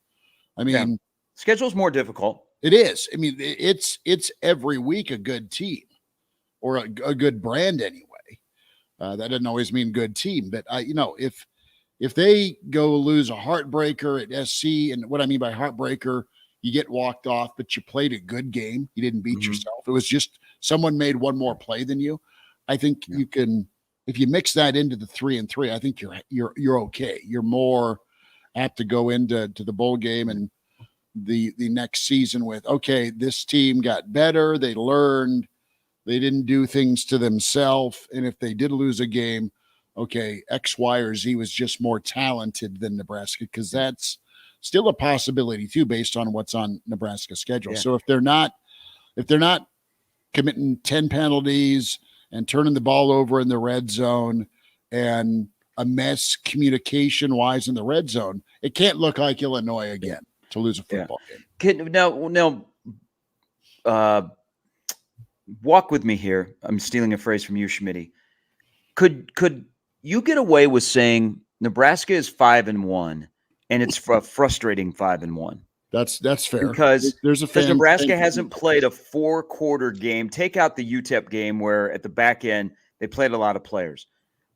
I mean, schedule's more difficult. It is. I mean, it's every week a good team or a good brand anyway. That doesn't always mean good team, but if they go lose a heartbreaker at SC, and what I mean by heartbreaker, you get walked off, but you played a good game. You didn't beat yourself. It was just someone made one more play than you. I think you can, if you mix that into the 3-3, I think you're okay. You're more apt to go into the bowl game and the next season with, okay, this team got better. They learned, they didn't do things to themselves. And if they did lose a game, okay, X, Y, or Z was just more talented than Nebraska, because that's still a possibility too, based on what's on Nebraska's schedule. So if they're not committing 10 penalties and turning the ball over in the red zone and a mess communication wise in the red zone, it can't look like Illinois again to lose a football game. Now, walk with me here. I'm stealing a phrase from you, Schmidt. Could you get away with saying Nebraska is 5-1 and it's a frustrating 5-1? That's fair, because Nebraska thing. hasn't played a 4-quarter game. Take out the UTEP game where at the back end they played a lot of players,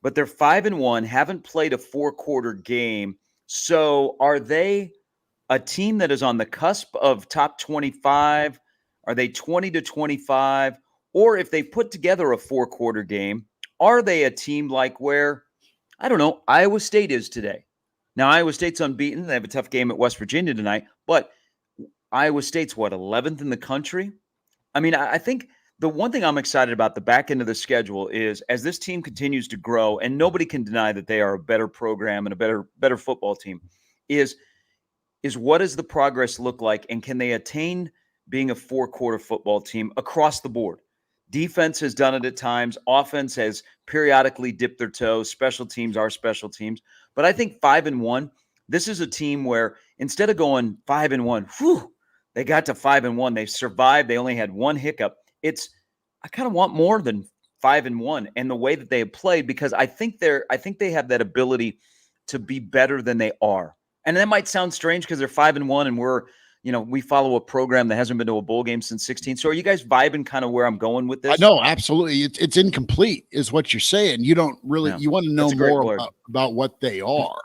but they're 5-1, haven't played a 4-quarter game. So are they a team that is on the cusp of top 25? Are they 20-25? Or if they put together a 4-quarter game, are they a team like where, I don't know, Iowa State is today? Now, Iowa State's unbeaten. They have a tough game at West Virginia tonight, but Iowa State's 11th in the country? I mean, I think the one thing I'm excited about the back end of the schedule is as this team continues to grow, and nobody can deny that they are a better program and a better football team, is what does the progress look like, and can they attain being a 4-quarter football team across the board? Defense has done it at times. Offense has periodically dipped their toes. Special teams are special teams. But I think 5-1, this is a team where instead of going 5-1, they got to 5-1. They survived. They only had one hiccup. I kind of want more than 5-1 and the way that they have played, because I think they have that ability to be better than they are. And that might sound strange because they're 5-1 and we follow a program that hasn't been to a bowl game since 16. So are you guys vibing kind of where I'm going with this? No, absolutely. It's incomplete is what you're saying. You don't really, you want to know more about what they are,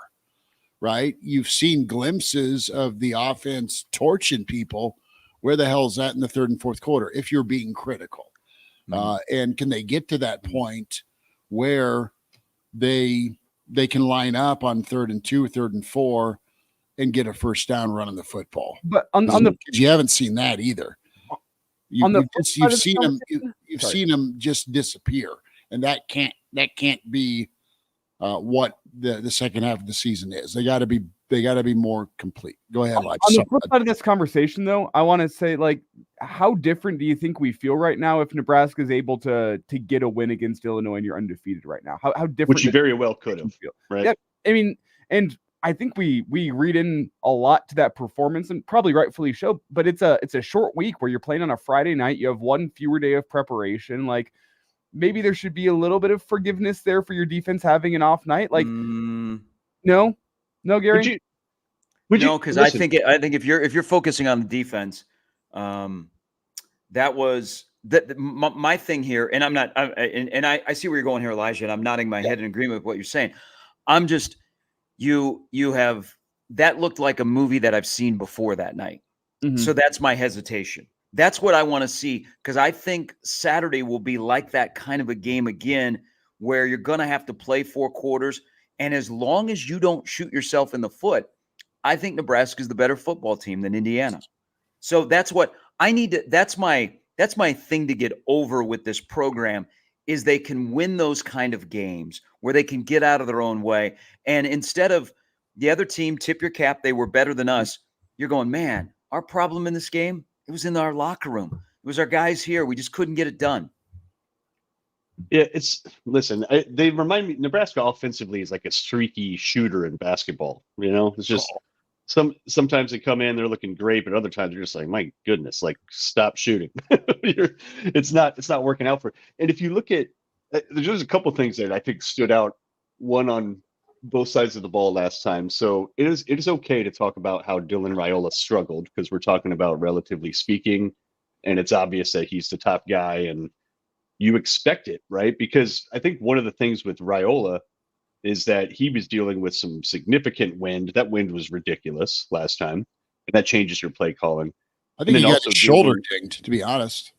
right? You've seen glimpses of the offense torching people. Where the hell is that in the third and fourth quarter? If you're being critical, and can they get to that point where they can line up on 3rd and 2, 3rd and 4, and get a first down running the football? But you haven't seen that either. You've seen them just disappear, and that can't be what the second half of the season is. They got to be more complete. Go ahead, Lige. On the flip side of this conversation, though, I want to say, like, how different do you think we feel right now if Nebraska is able to get a win against Illinois and you're undefeated right now? How different? Which you very well could have, right? Yeah, I mean, and I think we read in a lot to that performance, and probably rightfully so. But it's a short week where you're playing on a Friday night. You have one fewer day of preparation. Like, maybe there should be a little bit of forgiveness there for your defense having an off night. Like, no, Gary. No, because I think if you're focusing on the defense, that was my thing here, and I'm not, I see where you're going here, Elijah, and I'm nodding my head in agreement with what you're saying. I'm just you have that looked like a movie that I've seen before that night, so that's my hesitation. That's what I want to see, because I think Saturday will be like that kind of a game again, where you're going to have to play 4 quarters, and as long as you don't shoot yourself in the foot, I think Nebraska is the better football team than Indiana. So that's what I need to. That's my thing to get over with this program, is they can win those kind of games where they can get out of their own way, and instead of the other team tip your cap, they were better than us. You're going, man, our problem in this game, it was in our locker room. It was our guys here. We just couldn't get it done. Yeah, they remind me, Nebraska offensively is like a streaky shooter in basketball. It's just sometimes they come in, they're looking great, but other times you're just like, my goodness, like, stop shooting. It's not working out for. And if you look at, there's a couple things that I think stood out, one on both sides of the ball last time. So it is okay to talk about how Dylan Raiola struggled, because we're talking about relatively speaking, and it's obvious that he's the top guy, and you expect it, right? Because I think one of the things with Raiola is that he was dealing with some significant wind. That wind was ridiculous last time, and that changes your play calling. I think he got his shoulder dinged, to be honest.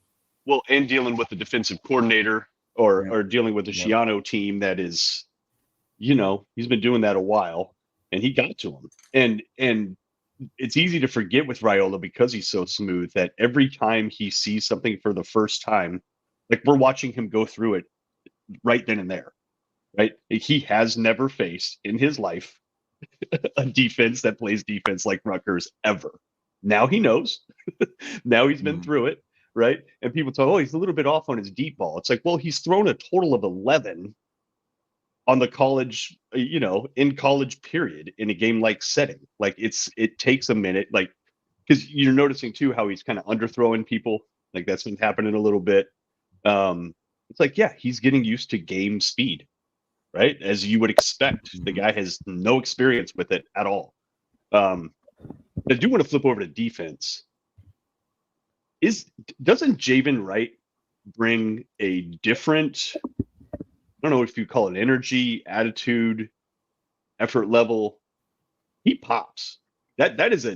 Well, and dealing with the defensive coordinator or dealing with the Shiano team that is, he's been doing that a while, and he got to him. And it's easy to forget with Raiola, because he's so smooth, that every time he sees something for the first time, like, we're watching him go through it right then and there, right? He has never faced in his life a defense that plays defense like Rutgers ever. Now he knows. Now he's been through it, right? And people talk, he's a little bit off on his deep ball. It's like, well, he's thrown a total of 11 on the college, in college period, in a game-like setting. Like, it takes a minute, like, because you're noticing too how he's kind of underthrowing people. Like, that's been happening a little bit. It's like, he's getting used to game speed, right? As you would expect. The guy has no experience with it at all. I do want to flip over to defense. Doesn't Javen Wright bring a different, I don't know if you call it energy, attitude, effort level? He pops. That is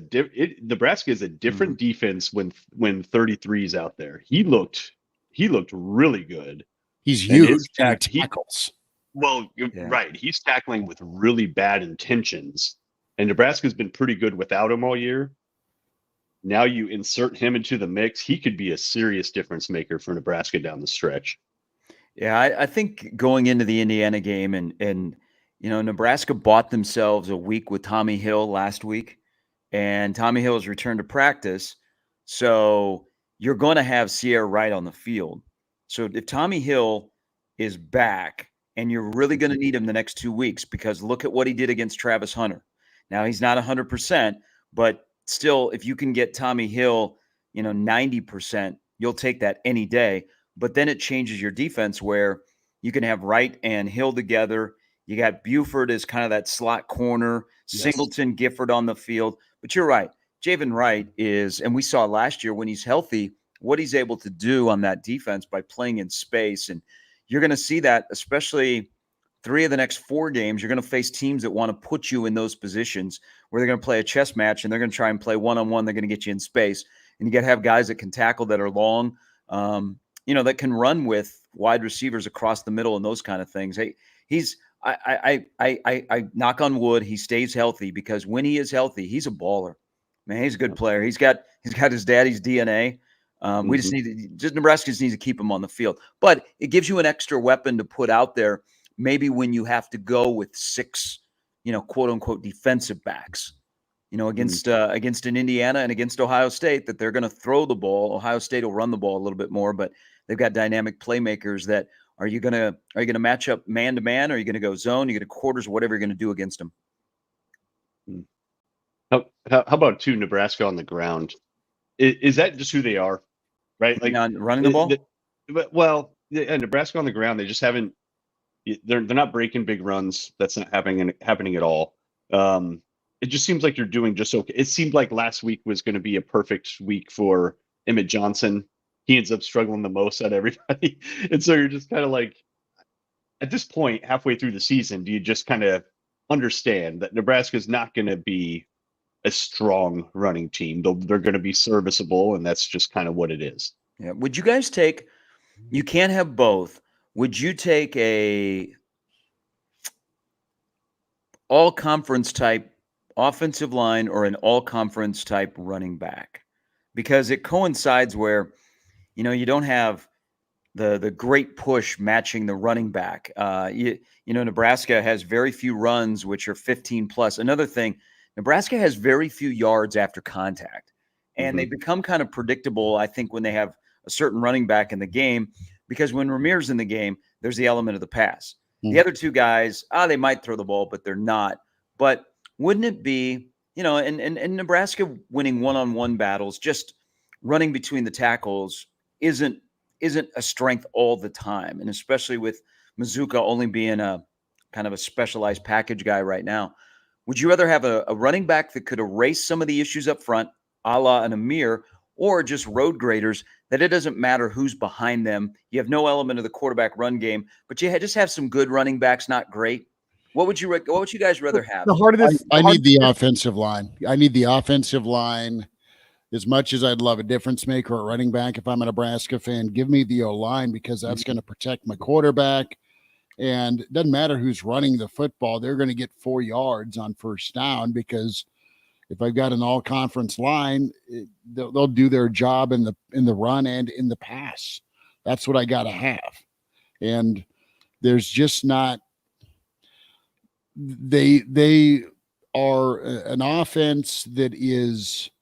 Nebraska is a different defense when 33 is out there. He looked really good. He's huge at tackles. Right. He's tackling with really bad intentions. And Nebraska's been pretty good without him all year. Now you insert him into the mix, he could be a serious difference maker for Nebraska down the stretch. Yeah, I think going into the Indiana game, and Nebraska bought themselves a week with Tommy Hill last week, and Tommy Hill has returned to practice. So you're going to have Sierra Wright on the field. So if Tommy Hill is back, and you're really going to need him the next 2 weeks, because look at what he did against Travis Hunter. Now, he's not 100%, but still, if you can get Tommy Hill, 90%, you'll take that any day. But then it changes your defense, where you can have Wright and Hill together. You got Buford as kind of that slot corner, Singleton, Gifford on the field. But you're right. Javen Wright is, and we saw last year when he's healthy, what he's able to do on that defense by playing in space. And you're going to see that, especially 3 of the next 4 games, you're going to face teams that want to put you in those positions where they're going to play a chess match, and they're going to try and play one-on-one. They're going to get you in space. And you got to have guys that can tackle, that are long, that can run with wide receivers across the middle and those kind of things. Hey, I knock on wood, he stays healthy, because when he is healthy, he's a baller. Man, he's a good player. He's got his daddy's DNA. We Nebraska just needs to keep him on the field. But it gives you an extra weapon to put out there, maybe when you have to go with 6, quote unquote defensive backs, against an Indiana and against Ohio State, that they're going to throw the ball. Ohio State will run the ball a little bit more, but they've got dynamic playmakers that are you going to match up man to man? Or are you going to go zone? You're going to quarters, whatever you're going to do against them. How about Nebraska on the ground? Is that just who they are? Right? Like running the ball? Well, Yeah, Nebraska on the ground, they just haven't. They're not breaking big runs. That's not happening at all. It just seems like you're doing just okay. It seemed like last week was going to be a perfect week for Emmett Johnson. He ends up struggling the most out of everybody, and so you're just kind of like, at this point, halfway through the season, do you just kind of understand that Nebraska is not going to be a strong running team? They're going to be serviceable, and that's just kind of what it is. Yeah. Would you guys take? You can't have both. Would you take a all-conference type offensive line or an all-conference type running back? Because it coincides where, you don't have the great push matching the running back. Nebraska has very few runs, which are 15 plus. Another thing, Nebraska has very few yards after contact, and they become kind of predictable, I think, when they have a certain running back in the game, because when Ramir's in the game, there's the element of the pass. The other two guys, they might throw the ball, but they're not. But wouldn't it be, and Nebraska winning one-on-one battles, just running between the tackles isn't a strength all the time. And especially with Mazuka only being a kind of a specialized package guy right now. Would you rather have a running back that could erase some of the issues up front, a la an Amir, or just road graders that it doesn't matter who's behind them? You have no element of the quarterback run game, but you just have some good running backs, not great. What would you guys rather have? The heart of this, I need the offensive line. I need the offensive line. As much as I'd love a difference maker at running back, if I'm a Nebraska fan, give me the O-line, because that's going to protect my quarterback. And it doesn't matter who's running the football. They're going to get 4 yards on first down, because if I've got an all-conference line, they'll do their job in the run and in the pass. That's what I got to have. And there's just not – they are an offense that is –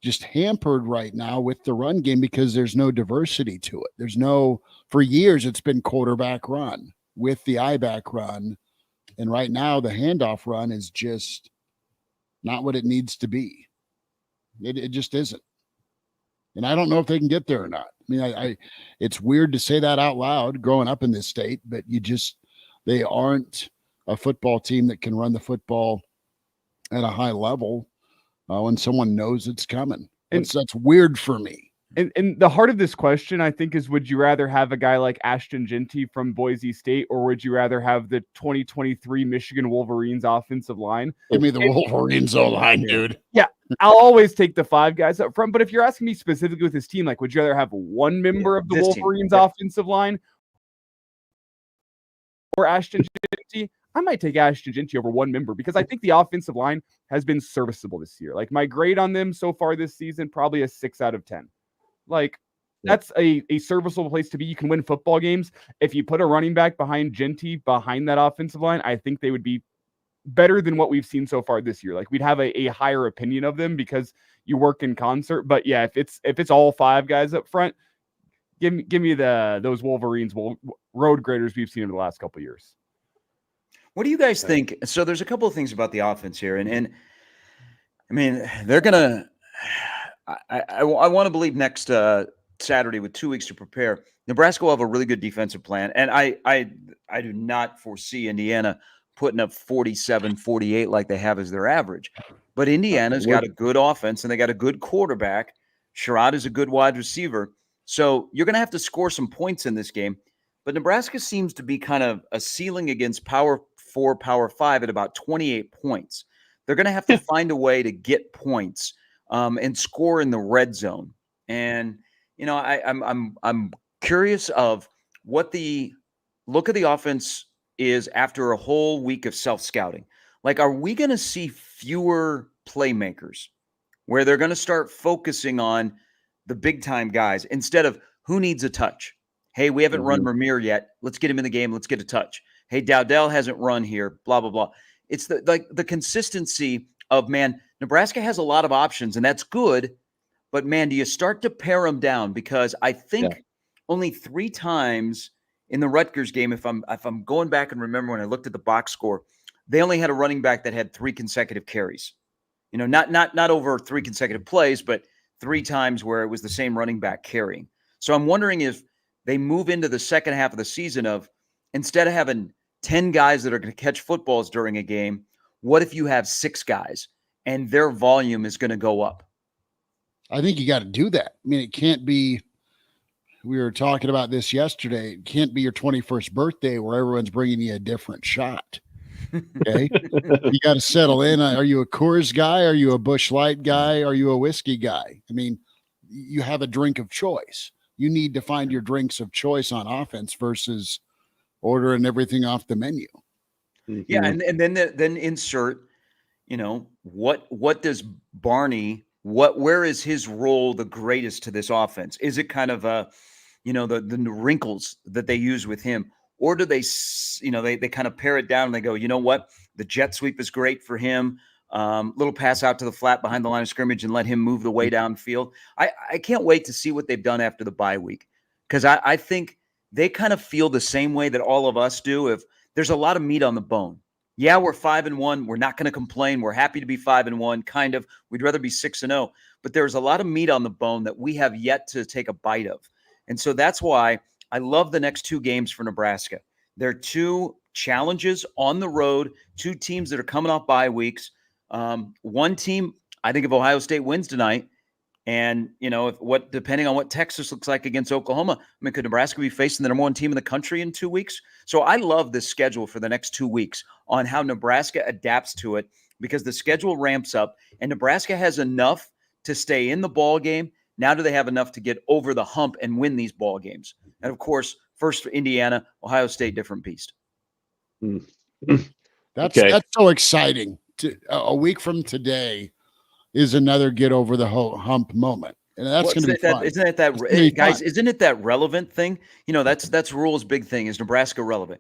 just hampered right now with the run game, because there's no diversity to it. For years, it's been quarterback run with the I-back run. And right now the handoff run is just not what it needs to be. It just isn't. And I don't know if they can get there or not. I mean, it's weird to say that out loud growing up in this state, but they aren't a football team that can run the football at a high level. When someone knows it's coming. That's weird for me. And the heart of this question, I think, is, would you rather have a guy like Ashton Jeanty from Boise State, or would you rather have the 2023 Michigan Wolverines offensive line? Give me the Wolverines O-line, dude. Yeah, I'll always take the 5 guys up front. But if you're asking me specifically with this team, like, would you rather have one member of the Wolverines offensive line or Ashton Jeanty? I might take Ashton Jeanty over one member, because I think the offensive line has been serviceable this year. Like, my grade on them so far this season, probably a 6 out of 10. Like, that's a serviceable place to be. You can win football games. If you put a running back behind Jeanty, behind that offensive line, I think they would be better than what we've seen so far this year. Like, we'd have a higher opinion of them because you work in concert. But yeah, if it's all 5 guys up front, give me those Wolverines road graders we've seen in the last couple of years. What do you guys think? So there's a couple of things about the offense here. And I mean, they're going to – I want to believe next Saturday, with 2 weeks to prepare, Nebraska will have a really good defensive plan. And I do not foresee Indiana putting up 47, 48 like they have as their average. But Indiana's got a good offense, and they got a good quarterback. Hurrdat is a good wide receiver. So you're going to have to score some points in this game. But Nebraska seems to be kind of a ceiling against Power 4, Power 5 at about 28 points. They're going to have to find a way to get points and score in the red zone. And I'm curious of what the look of the offense is after a whole week of self-scouting. Like, are we going to see fewer playmakers where they're going to start focusing on the big-time guys instead of who needs a touch? Hey, we haven't run Ramir yet. Let's get him in the game. Let's get a touch. Hey, Dowdell hasn't run here, blah, blah, blah. It's the consistency of, man, Nebraska has a lot of options, and that's good. But, man, do you start to pare them down? Because I think only 3 times in the Rutgers game, if I'm going back and remember when I looked at the box score, they only had a running back that had 3 consecutive carries. Not over 3 consecutive plays, but 3 times where it was the same running back carrying. So I'm wondering if they move into the second half of the season of, instead of having 10 guys that are going to catch footballs during a game, what if you have 6 guys and their volume is going to go up? I think you got to do that. I mean, it can't be, we were talking about this yesterday, it can't be your 21st birthday where everyone's bringing you a different shot. Okay. You got to settle in. Are you a Coors guy? Are you a Busch Light guy? Are you a whiskey guy? I mean, you have a drink of choice. You need to find your drinks of choice on offense versus ordering everything off the menu. Yeah, and then insert, what does Barney, where is his role the greatest to this offense? Is it kind of the wrinkles that they use with him, or do they they kind of pare it down and they go, you know what, the jet sweep is great for him. Little pass out to the flat behind the line of scrimmage and let him move the way downfield. I can't wait to see what they've done after the bye week, because I think they kind of feel the same way that all of us do. If there's a lot of meat on the bone. Yeah, we're 5-1. We're not going to complain. We're happy to be 5-1. Kind of. We'd rather be 6-0. But there's a lot of meat on the bone that we have yet to take a bite of. And so that's why I love the next 2 games for Nebraska. They're 2 challenges on the road, 2 teams that are coming off bye weeks. One team, I think if Ohio State wins tonight, and depending on what Texas looks like against Oklahoma, I mean, could Nebraska be facing the number 1 team in the country in 2 weeks? So I love this schedule for the next 2 weeks on how Nebraska adapts to it, because the schedule ramps up and Nebraska has enough to stay in the ball game. Now, do they have enough to get over the hump and win these ball games? And of course, first for Indiana, Ohio State, different beast. That's so exciting. A week from today is another get over the hump moment. And that's going to be fun. Isn't it that relevant thing? That's Rule's big thing. Is Nebraska relevant?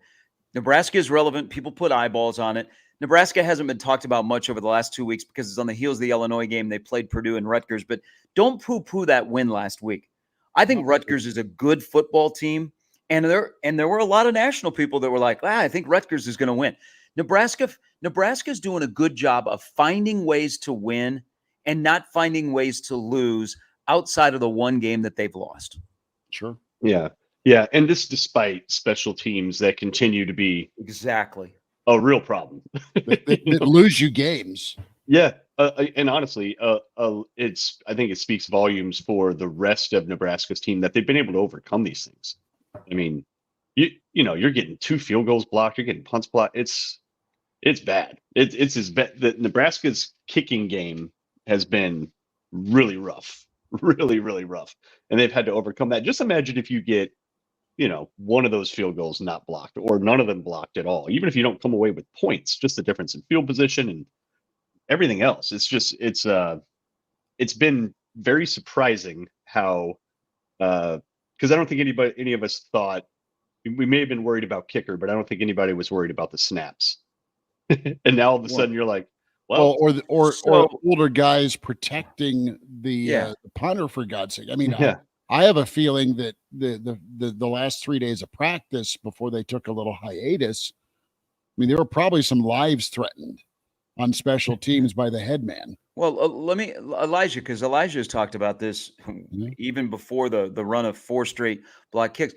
Nebraska is relevant. People put eyeballs on it. Nebraska hasn't been talked about much over the last 2 weeks because it's on the heels of the Illinois game. They played Purdue and Rutgers, but don't poo-poo that win last week. I think Rutgers is a good football team, and there were a lot of national people that were like, I think Rutgers is going to win. Nebraska's doing a good job of finding ways to win and not finding ways to lose outside of the one game that they've lost. Sure. Yeah. Yeah. And this despite special teams that continue to be exactly a real problem. They lose you games. Yeah. And honestly, I think it speaks volumes for the rest of Nebraska's team that they've been able to overcome these things. I mean, you're getting 2 field goals blocked, you're getting punts blocked. It's bad. It's as bad. The Nebraska's kicking game has been really rough, really, really rough. And they've had to overcome that. Just imagine if you get, one of those field goals not blocked or none of them blocked at all. Even if you don't come away with points, just the difference in field position and everything else. It's been very surprising how, because I don't think any of us thought, we may have been worried about kicker, but I don't think anybody was worried about the snaps. And now all of a sudden you're like, well, or older guys protecting the punter, for God's sake. I mean, I have a feeling that the last 3 days of practice before they took a little hiatus, I mean, there were probably some lives threatened on special teams by the head man. Well, because Elijah has talked about this even before the run of 4 straight block kicks.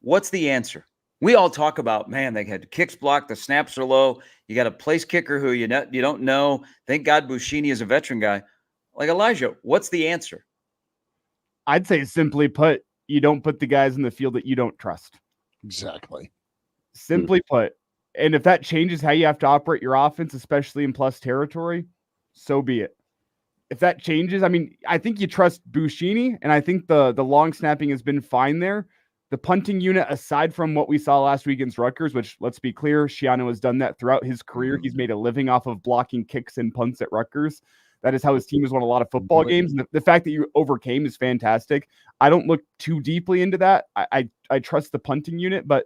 What's the answer? We all talk about, man, they had kicks blocked, the snaps are low. You got a place kicker who you don't know. Thank God Buschini is a veteran guy. Like, Elijah, what's the answer? I'd say simply put, you don't put the guys in the field that you don't trust. Exactly. Simply put. And if that changes how you have to operate your offense, especially in plus territory, so be it. If that changes, I mean, I think you trust Buschini, and I think the long snapping has been fine there. The punting unit, aside from what we saw last week against Rutgers, which, let's be clear, Schiano has done that throughout his career. He's made a living off of blocking kicks and punts at Rutgers. That is how his team has won a lot of football games. And the fact that you overcame is fantastic. I don't look too deeply into that. I trust the punting unit, but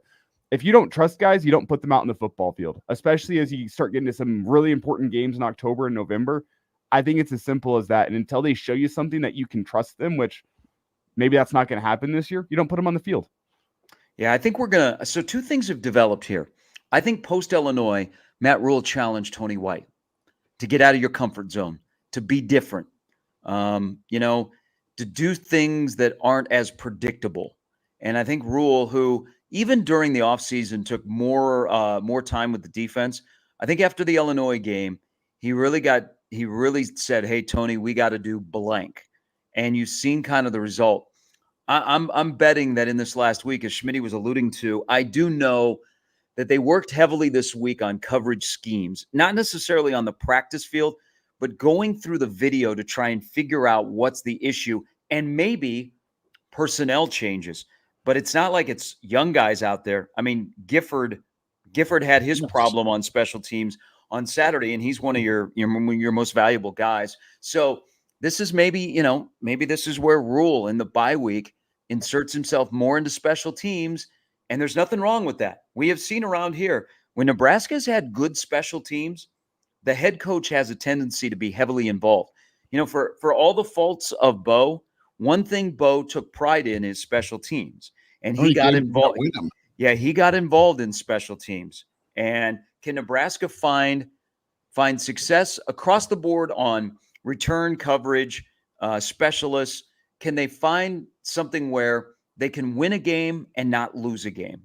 if you don't trust guys, you don't put them out in the football field, especially as you start getting to some really important games in October and November. I think it's as simple as that. And until they show you something that you can trust them, which maybe that's not going to happen this year, you don't put them on the field. Yeah, I think so 2 things have developed here. I think post-Illinois, Matt Rule challenged Tony White to get out of your comfort zone, to be different, to do things that aren't as predictable. And I think Rule, who even during the offseason took more time with the defense, I think after the Illinois game, he really said, hey, Tony, we got to do blank. And you've seen kind of the result. I'm betting that in this last week, as Schmidt was alluding to, I do know that they worked heavily this week on coverage schemes, not necessarily on the practice field, but going through the video to try and figure out what's the issue and maybe personnel changes. But it's not like it's young guys out there. I mean, Gifford had his problem on special teams on Saturday, and he's one of your most valuable guys. So this is maybe this is where Rule in the bye week inserts himself more into special teams, and there's nothing wrong with that. We have seen around here when Nebraska's had good special teams, the head coach has a tendency to be heavily involved. For all the faults of Bo, one thing Bo took pride in is special teams, and he got involved. Yeah, he got involved in special teams. And can Nebraska find success across the board on return coverage, specialists? Can they find something where they can win a game and not lose a game?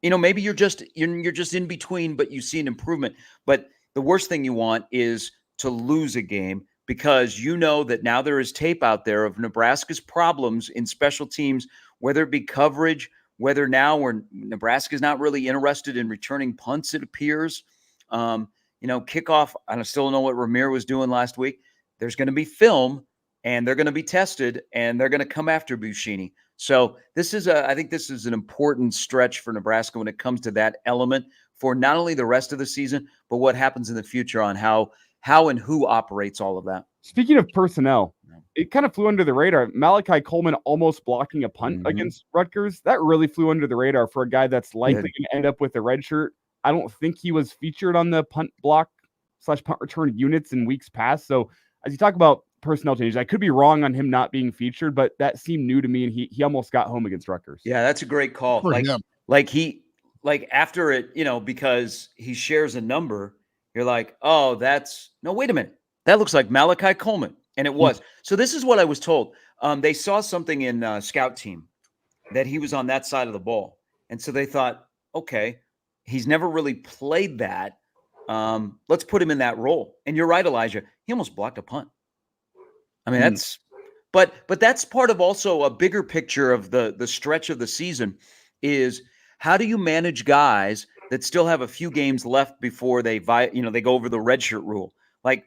Maybe you're just in between, but you see an improvement. But the worst thing you want is to lose a game, because that now there is tape out there of Nebraska's problems in special teams, whether it be coverage, whether now where Nebraska's not really interested in returning punts, it appears. Kickoff, I still don't know what Ramir was doing last week. There's going to be film, and they're going to be tested, and they're going to come after Buschini. So I think this is an important stretch for Nebraska when it comes to that element for not only the rest of the season, but what happens in the future on how and who operates all of that. Speaking of personnel, it kind of flew under the radar. Malachi Coleman almost blocking a punt against Rutgers. That really flew under the radar for a guy that's likely going to end up with a red shirt. I don't think he was featured on the punt block / punt return units in weeks past. So as you talk about personnel changes, I could be wrong on him not being featured, but that seemed new to me, and he almost got home against Rutgers. Yeah, that's a great call. After it, because he shares a number, you're like, oh, wait a minute. That looks like Malachi Coleman. And it was. So this is what I was told. They saw something in scout team that he was on that side of the ball. And so they thought, okay, he's never really played that. Let's put him in that role. And you're right, Elijah. He almost blocked a punt. I mean, but that's part of also a bigger picture of the stretch of the season is how do you manage guys that still have a few games left before they go over the redshirt rule? Like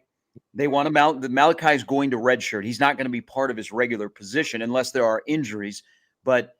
they want him out. Malachi is going to redshirt. He's not going to be part of his regular position unless there are injuries. But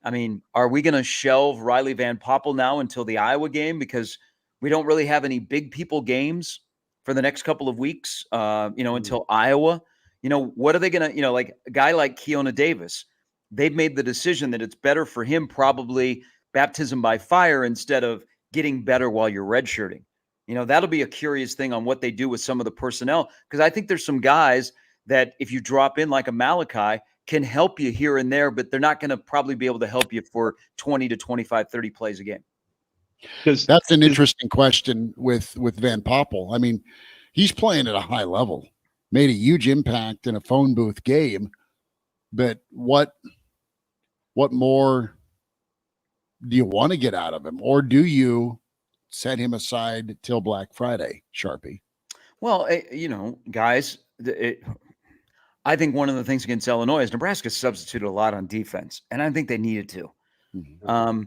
I mean, are we going to shelve Riley Van Poppel now until the Iowa game because we don't really have any big people games for the next couple of weeks? Until Iowa. What are they going to? Like a guy like Keona Davis, they've made the decision that it's better for him probably baptism by fire instead of getting better while you're redshirting. That'll be a curious thing on what they do with some of the personnel, because I think there's some guys that if you drop in like a Malachi can help you here and there, but they're not going to probably be able to help you for 20 to 25, 30 plays a game. That's an interesting question with Van Poppel. I mean, he's playing at a high level, made a huge impact in a phone booth game, but what more do you want to get out of him, or do you set him aside till Black Friday, Sharpie? Well, guys, I think one of the things against Illinois is Nebraska substituted a lot on defense, and I think they needed to. Mm-hmm.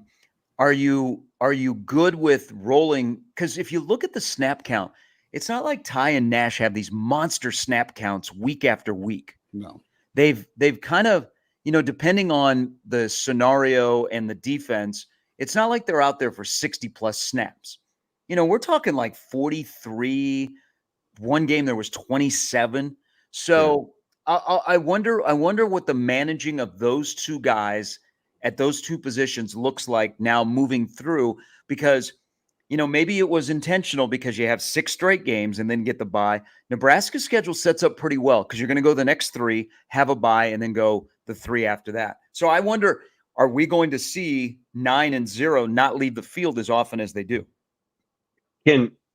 Are you good with rolling? Because if you look at the snap count, it's not like Ty and Nash have these monster snap counts week after week. No, they've kind of, depending on the scenario and the defense, it's not like they're out there for 60 plus snaps. We're talking like 43. One game there was 27. So I wonder what the managing of those two guys at those two positions looks like now moving through, because maybe it was intentional because you have 6 straight games and then get the bye. Nebraska's schedule sets up pretty well because you're going to go the next 3, have a bye, and then go the 3 after that. So I wonder, are we going to see 9 and 0 not leave the field as often as they do?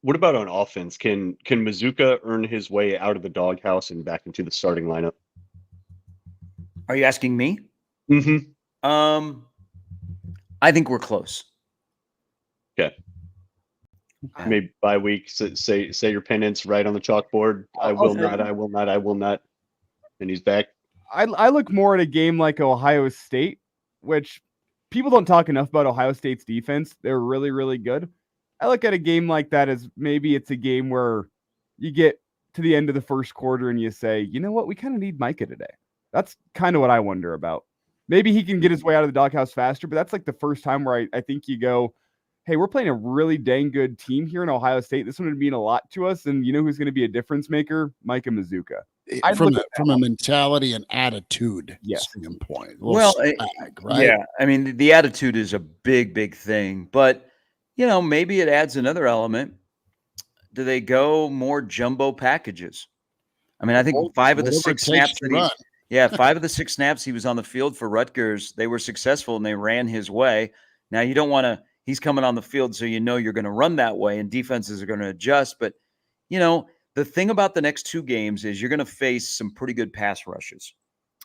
What about on offense? Can Mazuka earn his way out of the doghouse and back into the starting lineup? Are you asking me? Mm-hmm. I think we're close. Okay. Maybe bye week. Say your penance right on the chalkboard. I will not. I will not. I will not. And he's back. I look more at a game like Ohio State, which people don't talk enough about Ohio State's defense. They're really, really good. I look at a game like that as maybe it's a game where you get to the end of the first quarter and you say, you know what, we kind of need Micah today. That's kind of what I wonder about. Maybe he can get his way out of the doghouse faster, but that's like the first time where I think you go, hey, we're playing a really dang good team here in Ohio State. This one would mean a lot to us. And you know who's going to be a difference maker? Micah Mazuka. From a mentality and attitude standpoint. Well, right? Yeah. I mean, the attitude is a big, big thing. But, you know, maybe it adds another element. Do they go more jumbo packages? I mean, I think 5 of the 6 snaps that 5 of the 6 snaps he was on the field for Rutgers, they were successful and they ran his way. Now, you don't want to – he's coming on the field, so you know you're going to run that way and defenses are going to adjust. But, you know, the thing about the next 2 games is you're going to face some pretty good pass rushes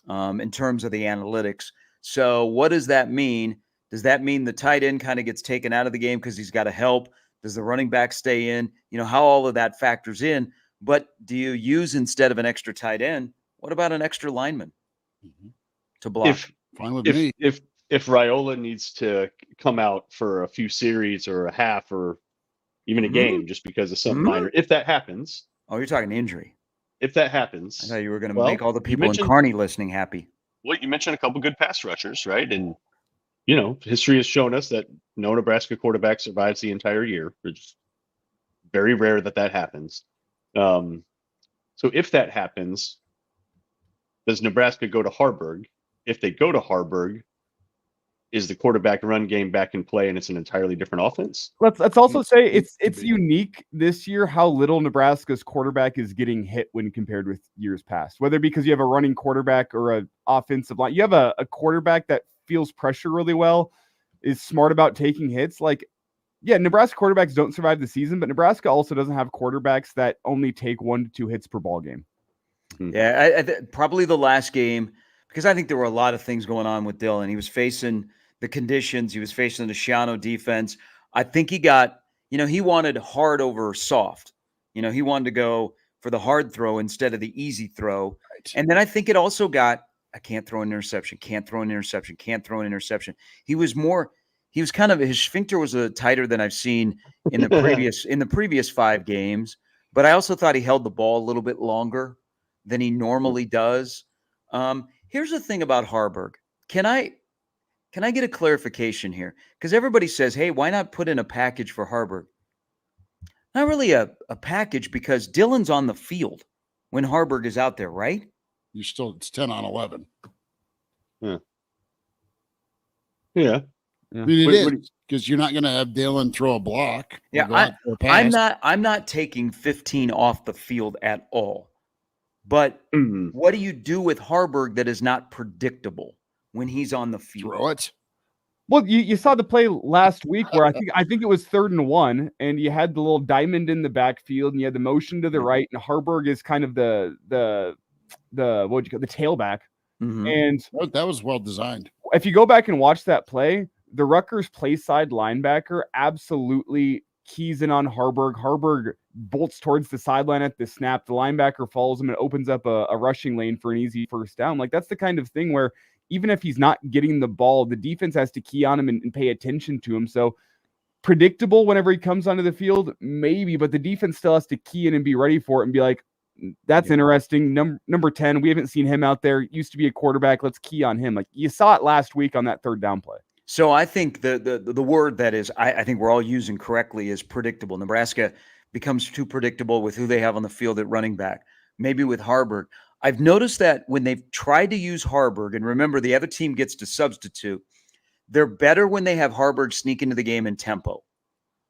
in terms of the analytics. So what does that mean? Does that mean the tight end kind of gets taken out of the game because he's got to help? Does the running back stay in? You know, how all of that factors in. But do you use, instead of an extra tight end, what about an extra lineman to block? If Raiola needs to come out for a few series or a half or even a game just because of some minor, if that happens. Oh, you're talking injury. If that happens. I thought you were going to make all the people in Kearney listening happy. Well, you mentioned a couple good pass rushers, right? And, you know, history has shown us that no Nebraska quarterback survives the entire year. It's very rare that happens. So if that happens, does Nebraska go to Harburg? If they go to Harburg, is the quarterback run game back in play and it's an entirely different offense? Let's also say it's unique this year how little Nebraska's quarterback is getting hit when compared with years past, whether because you have a running quarterback or an offensive line. You have a quarterback that feels pressure really well, is smart about taking hits. Like, yeah, Nebraska quarterbacks don't survive the season, but Nebraska also doesn't have quarterbacks that only take 1 to 2 hits per ball game. Yeah, probably the last game, because I think there were a lot of things going on with Dylan. He was facing the conditions. He was facing the Shiano defense. I think he got, you know, he wanted hard over soft. You know, he wanted to go for the hard throw instead of the easy throw. Right. And then I think it also got, I can't throw an interception, can't throw an interception, can't throw an interception. He was kind of, his sphincter was tighter than I've seen in the previous 5 games. But I also thought he held the ball a little bit longer than he normally does. Here's the thing about Harburg. Can I get a clarification here? Because everybody says, hey, why not put in a package for Harburg? Not really a package, because Dylan's on the field when Harburg is out there, right? It's 10 on 11. Yeah. I mean, it is, because you're not going to have Dylan throw a block. Yeah, I'm not taking 15 off the field at all. But what do you do with Harburg that is not predictable when he's on the field? Throw it. Well, you saw the play last week where I think it was 3rd and 1, and you had the little diamond in the backfield, and you had the motion to the right, and Harburg is kind of the tailback. And that was well designed. If you go back and watch that play, the Rutgers play side linebacker absolutely keys in on Harburg. Harburg bolts towards the sideline at the snap. The linebacker follows him and opens up a rushing lane for an easy first down. Like, that's the kind of thing where even if he's not getting the ball, the defense has to key on him and pay attention to him. So predictable whenever he comes onto the field, maybe, but the defense still has to key in and be ready for it and be like, that's interesting. Number 10, we haven't seen him out there. Used to be a quarterback. Let's key on him. Like, you saw it last week on that 3rd down play. So I think the word that is I think we're all using correctly is predictable. Nebraska becomes too predictable with who they have on the field at running back. Maybe with Harburg. I've noticed that when they've tried to use Harburg, and remember the other team gets to substitute, they're better when they have Harburg sneak into the game in tempo.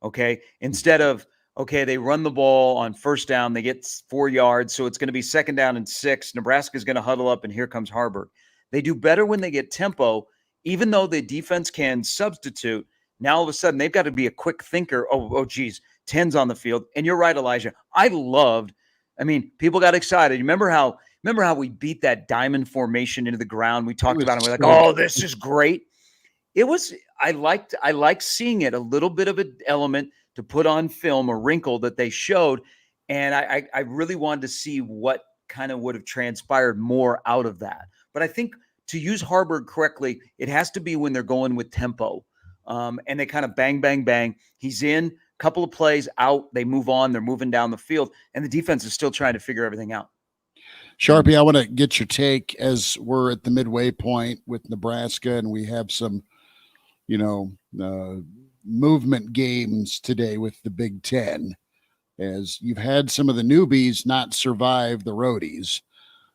Okay? Instead of, they run the ball on first down, they get 4 yards, so it's going to be 2nd down and 6. Nebraska's going to huddle up, and here comes Harburg. They do better when they get tempo. Even though the defense can substitute, now all of a sudden they've got to be a quick thinker. Oh, geez, 10's on the field. And you're right, Elijah. People got excited. Remember how we beat that diamond formation into the ground? We talked about it. We're like, oh, this is great. I liked seeing it, a little bit of an element to put on film, a wrinkle that they showed. And I really wanted to see what kind of would have transpired more out of that. But I think to use Harburg correctly, it has to be when they're going with tempo. And they kind of bang, bang, bang. He's in, couple of plays out, they move on, they're moving down the field, and the defense is still trying to figure everything out. Sharpie, I want to get your take as we're at the midway point with Nebraska, and we have some, movement games today with the Big Ten, as you've had some of the newbies not survive the roadies.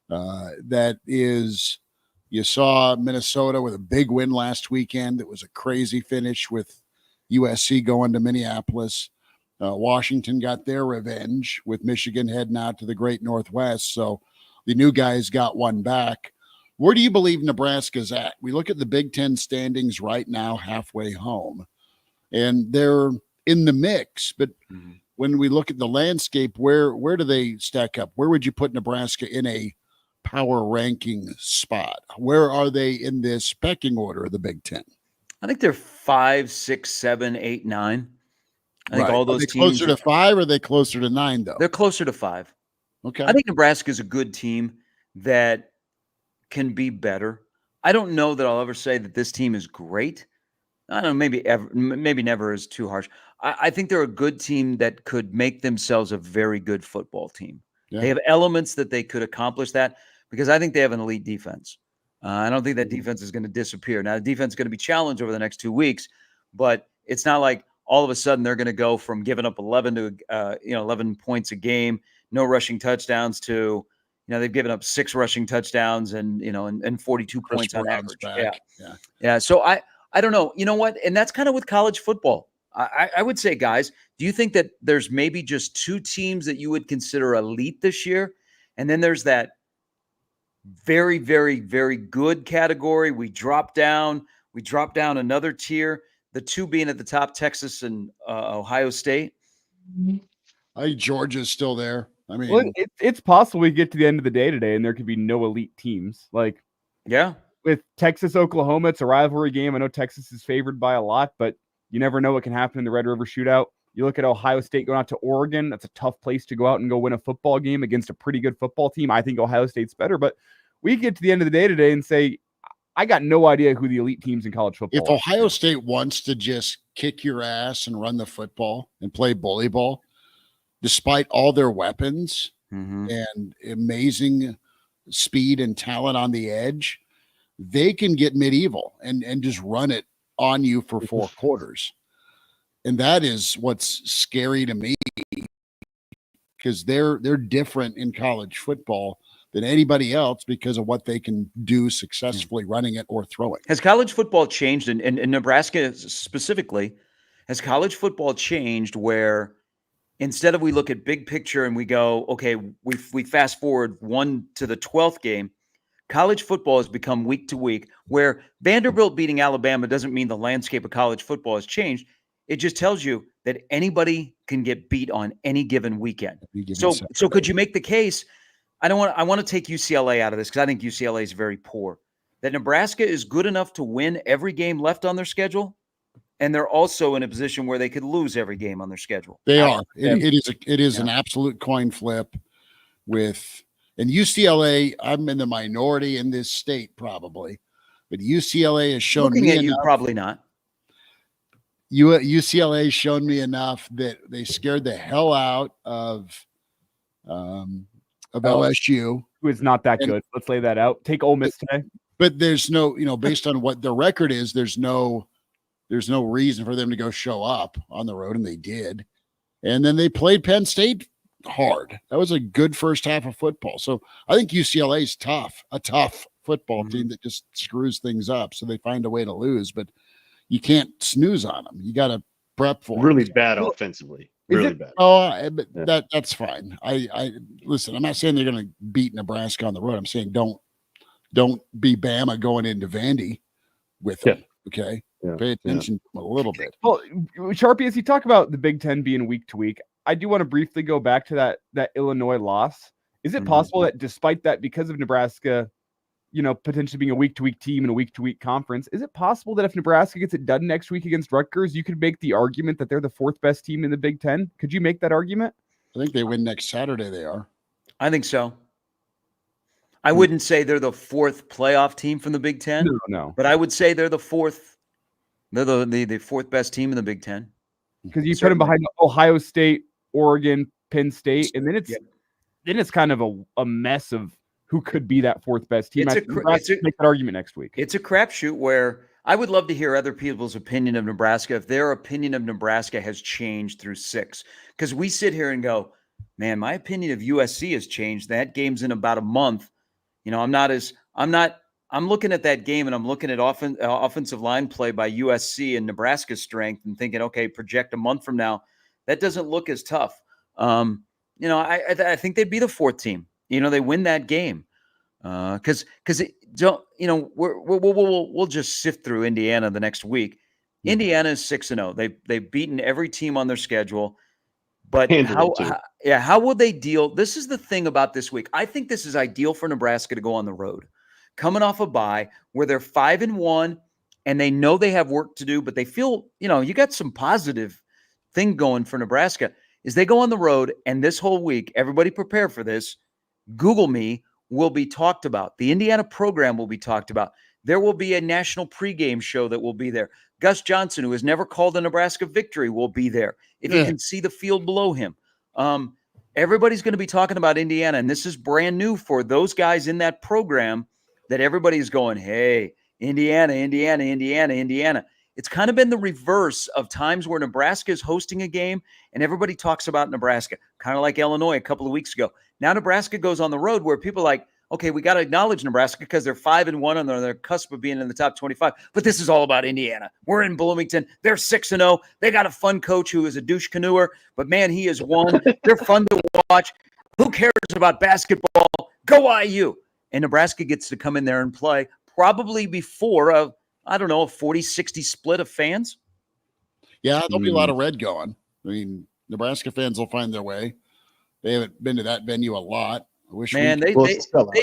That is, you saw Minnesota with a big win last weekend. It was a crazy finish with USC going to Minneapolis. Washington got their revenge with Michigan heading out to the Great Northwest. So the new guys got one back. Where do you believe Nebraska's at? We look at the Big Ten standings right now, halfway home, and they're in the mix. But when we look at the landscape, where do they stack up? Where would you put Nebraska in a power ranking spot? Where are they in this pecking order of the Big Ten? I think they're 5, 6, 7, 8, 9. I think all those are they teams closer to 5 or are they closer to 9 though? They're closer to 5. Okay. I think Nebraska is a good team that can be better. I don't know that I'll ever say that this team is great. I don't know, maybe never is too harsh. I think they're a good team that could make themselves a very good football team. Yeah. They have elements that they could accomplish that, because I think they have an elite defense. I don't think that defense is going to disappear. Now, the defense is going to be challenged over the next 2 weeks, but it's not like all of a sudden they're going to go from giving up 11 to 11 points a game, no rushing touchdowns, to they've given up 6 rushing touchdowns and 42 points on average. Yeah. So I don't know. You know what? And that's kind of with college football. I would say, guys, do you think that there's maybe just 2 teams that you would consider elite this year, and then there's that very, very, very good category? We drop down another tier, the 2 being at the top, Texas and Ohio State. I think Georgia's still there. I mean, well, it's possible we get to the end of the day today and there could be no elite teams. Like, yeah, with Texas, Oklahoma, it's a rivalry game. I know Texas is favored by a lot, but you never know what can happen in the Red River Shootout. You look at Ohio State going out to Oregon. That's a tough place to go out and go win a football game against a pretty good football team. I think Ohio State's better, but we get to the end of the day today and say, I got no idea who the elite teams in college football are. If Ohio State wants to just kick your ass and run the football and play volleyball, despite all their weapons and amazing speed and talent on the edge, they can get medieval and just run it on you for 4 quarters. And that is what's scary to me, because they're different in college football than anybody else because of what they can do successfully running it or throwing. Has college football changed, in Nebraska specifically, has college football changed where instead of we look at big picture and we go, okay, we fast forward 1 to the 12th game, college football has become week to week, where Vanderbilt beating Alabama doesn't mean the landscape of college football has changed. It just tells you that anybody can get beat on any given weekend. So could you make the case? I want to take UCLA out of this because I think UCLA is very poor. That Nebraska is good enough to win every game left on their schedule, and they're also in a position where they could lose every game on their schedule. They are. It is an absolute coin flip with, and UCLA, I'm in the minority in this state probably, but UCLA has shown Looking me at you, enough, probably not. UCLA has shown me enough that they scared the hell out of LSU, who is not that good. Let's lay that out. Take Ole Miss today. But there's no, based on what their record is, there's no reason for them to go show up on the road, and they did. And then they played Penn State hard. That was a good first half of football. So I think UCLA is a tough football team that just screws things up. So they find a way to lose, but you can't snooze on them. You got to prep for really them. Bad offensively. Really bad. Oh, but yeah. That's fine. I listen, I'm not saying they're going to beat Nebraska on the road. I'm saying don't be Bama going into Vandy with them. Okay. Yeah. Pay attention a little bit. Well, Sharpie, as you talk about the Big Ten being week to week, I do want to briefly go back to that Illinois loss. Is it possible that despite that, because of Nebraska potentially being a week-to-week team and a week-to-week conference. Is it possible that if Nebraska gets it done next week against Rutgers, you could make the argument that they're the fourth best team in the Big Ten? Could you make that argument? I think they win next Saturday. They are. I think so. I wouldn't say they're the fourth playoff team from the Big Ten. No. But I would say they're the fourth. They're the fourth best team in the Big Ten. Because you put them behind Ohio State, Oregon, Penn State, and then it's kind of a mess of who could be that fourth best team. Make that argument next week. It's a crapshoot where I would love to hear other people's opinion of Nebraska if their opinion of Nebraska has changed through 6. Because we sit here and go, man, my opinion of USC has changed. That game's in about a month. I'm looking at that game and I'm looking at offensive line play by USC and Nebraska's strength and thinking, okay, project a month from now. That doesn't look as tough. I think they'd be the fourth team. They win that game. We'll just sift through Indiana the next week. Indiana is 6-0. They've beaten every team on their schedule. But how will they deal? This is the thing about this week. I think this is ideal for Nebraska to go on the road, coming off a bye where they're 5-1 and they know they have work to do, but they feel, you got some positive thing going for Nebraska is they go on the road and this whole week, everybody prepare for this. Google Me will be talked about. The Indiana program will be talked about. There will be a national pregame show that will be there. Gus Johnson, who has never called a Nebraska victory, will be there. If you can see the field below him. Everybody's going to be talking about Indiana, and this is brand new for those guys in that program that everybody's going, hey, Indiana, Indiana, Indiana, Indiana. It's kind of been the reverse of times where Nebraska is hosting a game and everybody talks about Nebraska, kind of like Illinois a couple of weeks ago. Now Nebraska goes on the road where people are like, okay, we got to acknowledge Nebraska because they're 5-1 and they're on the cusp of being in the top 25. But this is all about Indiana. We're in Bloomington. They're 6-0. They got a fun coach who is a douche canoer, but man, he is one. They're fun to watch. Who cares about basketball? Go IU. And Nebraska gets to come in there and play probably before a 40-60 split of fans. Yeah, there'll be a lot of red going. I mean, Nebraska fans will find their way. They haven't been to that venue a lot. I wish they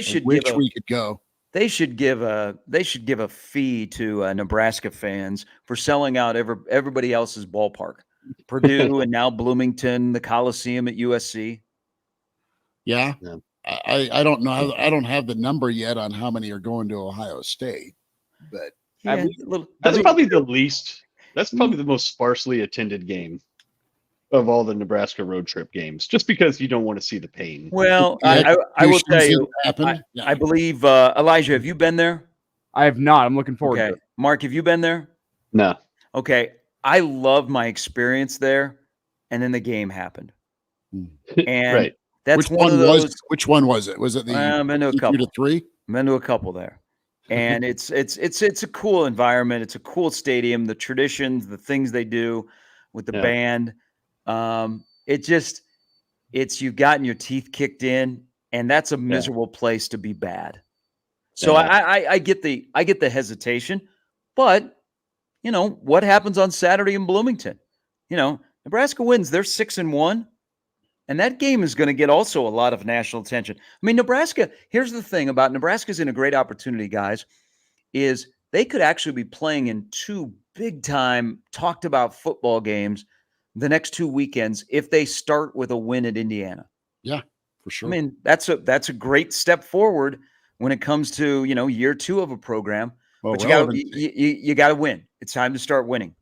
should we could go. They should give a fee to Nebraska fans for selling out everybody else's ballpark. Purdue and now Bloomington, the Coliseum at USC. Yeah. I don't know. I don't have the number yet on how many are going to Ohio State, but that's probably the least. That's probably the most sparsely attended game of all the Nebraska road trip games, just because you don't want to see the pain. Well, I will tell you, I believe, Elijah, have you been there? I have not. I'm looking forward to it. Mark, have you been there? No. Okay. I love my experience there, and then the game happened. And right. That's one of those. Which one was it? Was it the I've been to a couple. 2-3? I've been to a couple there. And it's a cool environment. It's a cool stadium. The traditions, the things they do with the band. You've gotten your teeth kicked in, and that's a miserable place to be bad. So I get the hesitation, but what happens on Saturday in Bloomington? Nebraska wins. They're 6-1, and that game is going to get also a lot of national attention. I mean, Nebraska. Here's the thing about Nebraska's in a great opportunity, guys, is they could actually be playing in 2 big-time talked about football games the next 2 weekends if they start with a win at Indiana. Yeah, for sure. I mean, that's a great step forward when it comes to, year 2 of a program. Well, but you got to win. It's time to start winning.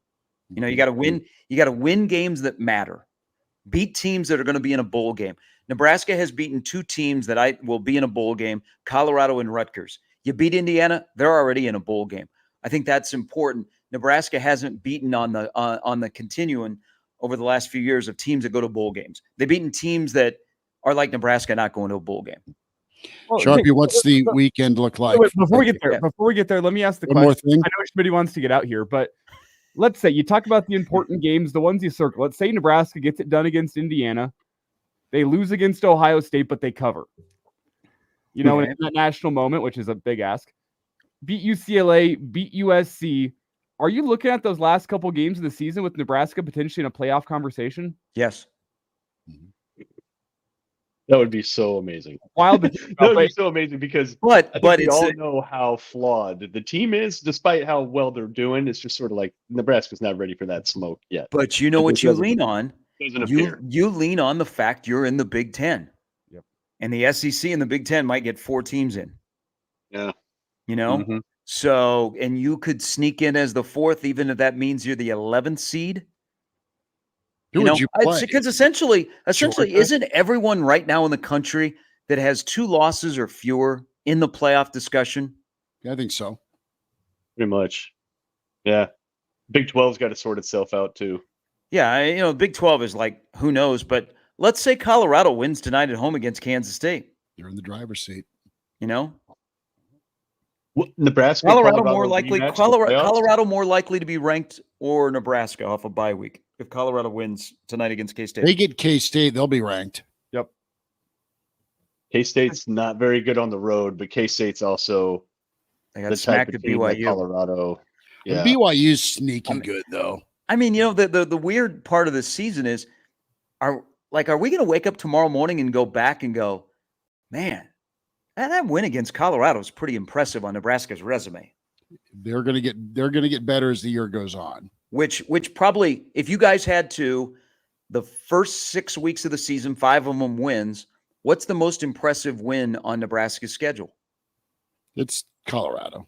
You got to win. You got to win games that matter. Beat teams that are going to be in a bowl game. Nebraska has beaten 2 teams that will be in a bowl game, Colorado and Rutgers. You beat Indiana, they're already in a bowl game. I think that's important. Nebraska hasn't beaten on the continuum over the last few years of teams that go to bowl games. They've beaten teams that are like Nebraska not going to a bowl game. Well, Sharpie, what's the weekend look like? Before we get there, let me ask the question. More thing. I know Schmidt wants to get out here, but let's say you talk about the important games, the ones you circle. Let's say Nebraska gets it done against Indiana. They lose against Ohio State, but they cover. In that national moment, which is a big ask. Beat UCLA, beat USC. Are you looking at those last couple games of the season with Nebraska potentially in a playoff conversation? Yes. That would be so amazing. Wild. That would be so amazing because I think we it's all know how flawed the team is, despite how well they're doing. It's just sort of like Nebraska's not ready for that smoke yet. But you know what you lean on? Doesn't appear. You lean on the fact you're in the Big Ten. Yep. And the SEC and the Big Ten might get 4 teams in. Yeah. You know? So, and you could sneak in as the 4th, even if that means you're the 11th seed. Who would you play? Because essentially, Georgia? isn't everyone right now in the country that has 2 losses or fewer in the playoff discussion? I think so. Pretty much. Yeah. Big 12's got to sort itself out too. Yeah, Big 12 is like, who knows? But let's say Colorado wins tonight at home against Kansas State. They're in the driver's seat. What, Nebraska, Colorado more likely. rematch in the playoffs? Colorado more likely to be ranked, or Nebraska off a bye week if Colorado wins tonight against K-State. They get K-State, they'll be ranked. Yep. K-State's not very good on the road, but K-State's also They got the type smacked of at team like BYU. Colorado. Yeah. BYU's sneaky good though. I mean, the weird part of this season is, are we going to wake up tomorrow morning and go back and go, man, that win against Colorado is pretty impressive on Nebraska's resume. They're gonna get better as the year goes on. Which probably, if you guys had to, the first 6 weeks of the season, 5 of them wins. What's the most impressive win on Nebraska's schedule? It's Colorado.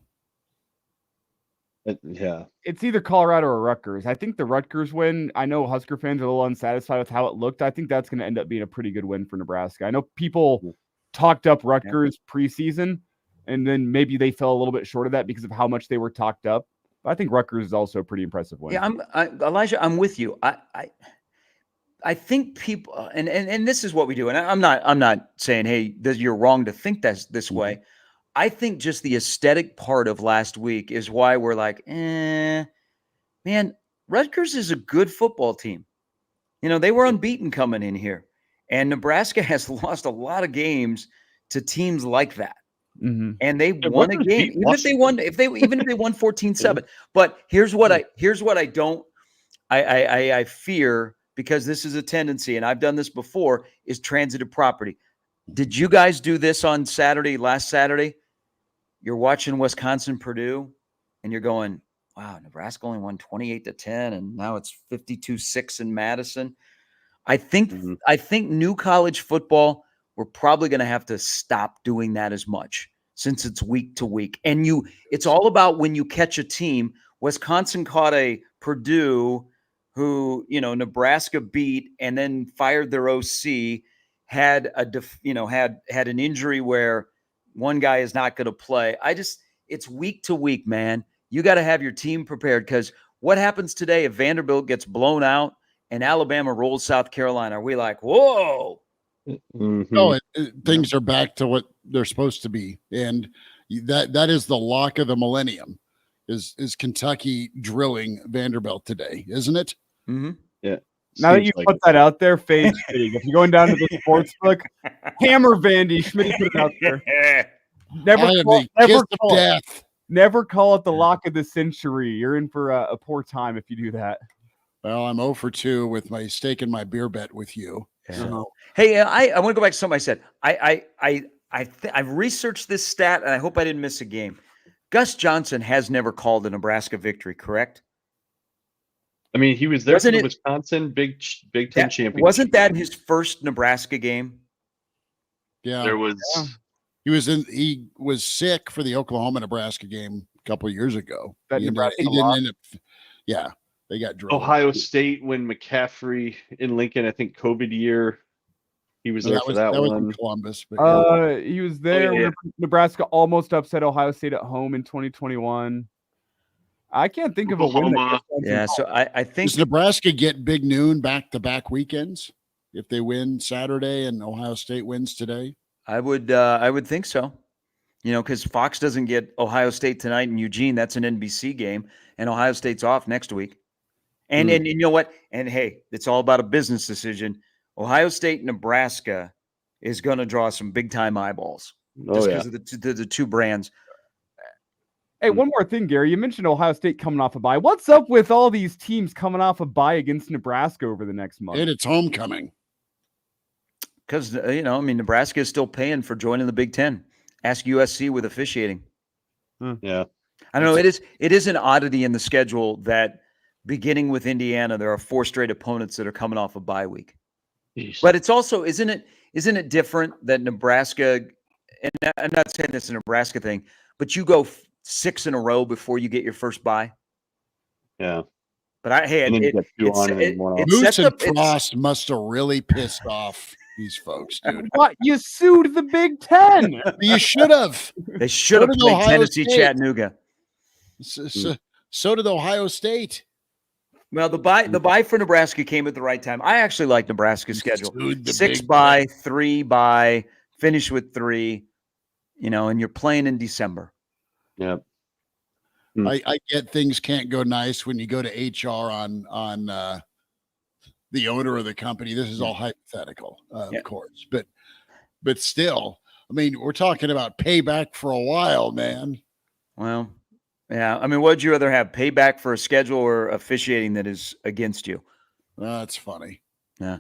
Yeah. It's either Colorado or Rutgers. I think the Rutgers win, I know Husker fans are a little unsatisfied with how it looked. I think that's going to end up being a pretty good win for Nebraska. I know people talked up Rutgers preseason, and then maybe they fell a little bit short of that because of how much they were talked up. But I think Rutgers is also a pretty impressive win. Yeah, Elijah, I'm with you. I think people, and this is what we do, and I'm not saying, hey, you're wrong to think this way. I think just the aesthetic part of last week is why we're like, man, Rutgers is a good football team. They were unbeaten coming in here, and Nebraska has lost a lot of games to teams like that. Mm-hmm. And they won a game, even if they won 14-7. But here's what I fear, because this is a tendency, and I've done this before, is transitive property. Did you guys do this on last Saturday? You're watching Wisconsin, Purdue, and you're going, wow, Nebraska only won 28-10, and now it's 52-6 in Madison. I think new college football, we're probably going to have to stop doing that as much since it's week to week. And it's all about when you catch a team. Wisconsin caught a Purdue who, Nebraska beat and then fired their OC, had an injury where one guy is not going to play. It's week to week, man. You got to have your team prepared, because what happens today if Vanderbilt gets blown out and Alabama rolls South Carolina? Are we like, whoa? No, things are back to what they're supposed to be, and that is the lock of the millennium. Is Kentucky drilling Vanderbilt today? Isn't it? Mm-hmm. Yeah. Now that you put that out there, Fade, if you're going down to the sports book, hammer Vandy. Schmidt put it out there. Never call it the lock of the century. You're in for a poor time if you do that. Well, I'm 0 for 2 with my stake in my beer bet with you. Yeah. So. Hey, I want to go back to something I said. I've researched this stat, and I hope I didn't miss a game. Gus Johnson has never called a Nebraska victory, correct? I mean, he was there for the Wisconsin Big Ten championship. Wasn't that his first Nebraska game? Yeah, there was. He was sick for the Oklahoma-Nebraska game a couple of years ago. That he Nebraska didn't end up. Yeah, they got drilled. Ohio State when McCaffrey in Lincoln, I think COVID year, he was there for that one. Was in Columbus. But he was there. Yeah. Nebraska almost upset Ohio State at home in 2021. I can't think of a win. Yeah, so I think does Nebraska get Big Noon back-to-back weekends if they win Saturday and Ohio State wins today? I would think so. Because Fox doesn't get Ohio State tonight in Eugene. That's an NBC game, and Ohio State's off next week. And you know what? And hey, it's all about a business decision. Ohio State, Nebraska is going to draw some big-time eyeballs just because of the two brands. Hey, one more thing, Gary. You mentioned Ohio State coming off a bye. What's up with all these teams coming off a bye against Nebraska over the next month? And it's homecoming. because Nebraska is still paying for joining the Big Ten. Ask USC with officiating. Yeah. I don't know. It is an oddity in the schedule that beginning with Indiana, there are 4 straight opponents that are coming off a bye week. Jeez. But it's also, isn't it different that Nebraska, and I'm not saying this is a Nebraska thing, but you go 6 in a row before you get your first bye? Yeah. But and then you get 2 on and then 1 off. Moose and Frost must have really pissed off these folks, dude. What? You sued the Big Ten. You should have. They should have played Ohio Tennessee, State. Chattanooga. So did Ohio State. Well, the bye for Nebraska came at the right time. I actually like Nebraska's schedule. 6 bye, 3 bye, finish with 3, and you're playing in December. Yep. I get things can't go nice when you go to HR on the owner of the company. This is all hypothetical, of course, but still, I mean, we're talking about payback for a while, man. Well, yeah. I mean, what would you rather have, payback for a schedule or officiating that is against you? That's funny. Yeah.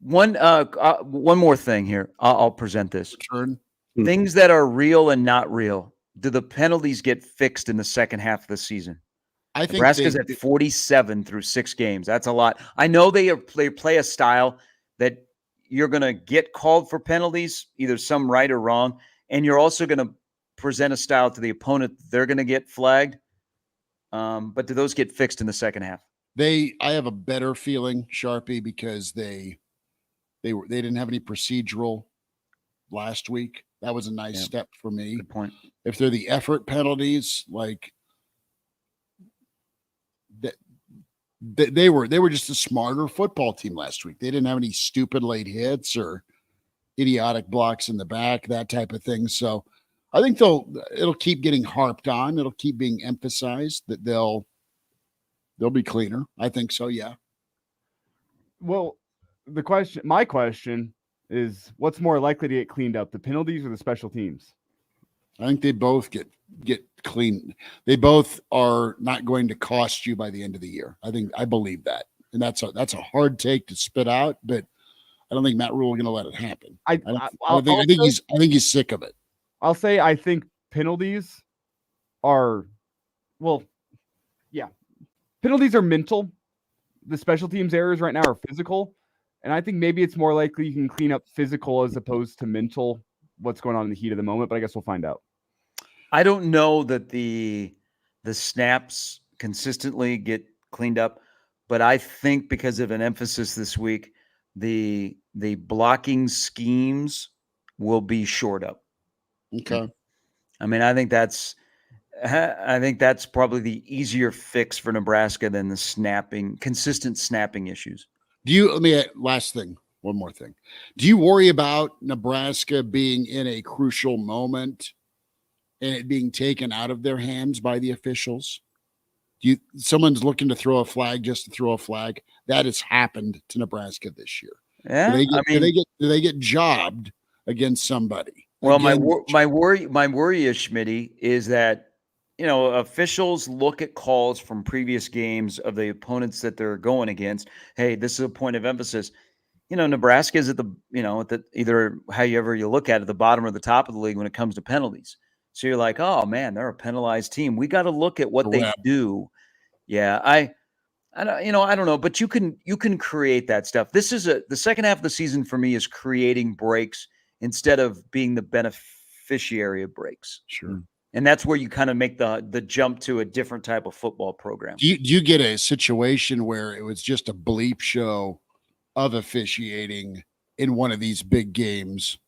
One more thing here. I'll present this. Turn. Things that are real and not real. Do the penalties get fixed in the second half of the season? I think Nebraska's at 47 through 6 games. That's a lot. I know they play a style that you're going to get called for penalties, either some right or wrong, and you're also going to present a style to the opponent they're going to get flagged. But do those get fixed in the second half? I have a better feeling, Sharpie, because they didn't have any procedural last week. That was a nice step for me. Good point. If they're the effort penalties, like they were just a smarter football team last week. They didn't have any stupid late hits or idiotic blocks in the back, that type of thing. So I think it'll keep getting harped on. It'll keep being emphasized that they'll be cleaner. I think so. Yeah. Well, my question is, what's more likely to get cleaned up, the penalties or the special teams? I think they both get clean. They both are not going to cost you by the end of the year. I believe that, and that's a hard take to spit out, but I don't think Matt Rule is going to let it happen. I think he's sick of it. I'll say I think penalties are, penalties are mental. The special teams errors right now are physical, and I think maybe it's more likely you can clean up physical as opposed to mental, what's going on in the heat of the moment, but I guess we'll find out. I don't know that the snaps consistently get cleaned up, but I think because of an emphasis this week, the blocking schemes will be shored up. Okay. I mean, I think that's probably the easier fix for Nebraska than the consistent snapping issues. Last thing, one more thing. Do you worry about Nebraska being in a crucial moment and it being taken out of their hands by the officials? Someone's looking to throw a flag just to throw a flag? That has happened to Nebraska this year. Yeah. Do they get jobbed against somebody? Well, my worry is, Schmitty, is that officials look at calls from previous games of the opponents that they're going against. Hey, this is a point of emphasis. Nebraska is at either however you look at it, the bottom or the top of the league when it comes to penalties. So you're like, oh man, they're a penalized team. We got to look at what they do. Yeah, I don't know, but you can create that stuff. This is the second half of the season for me is creating breaks instead of being the beneficiary of breaks. Sure. And that's where you kind of make the jump to a different type of football program. Do you get a situation where it was just a bleep show of officiating in one of these big games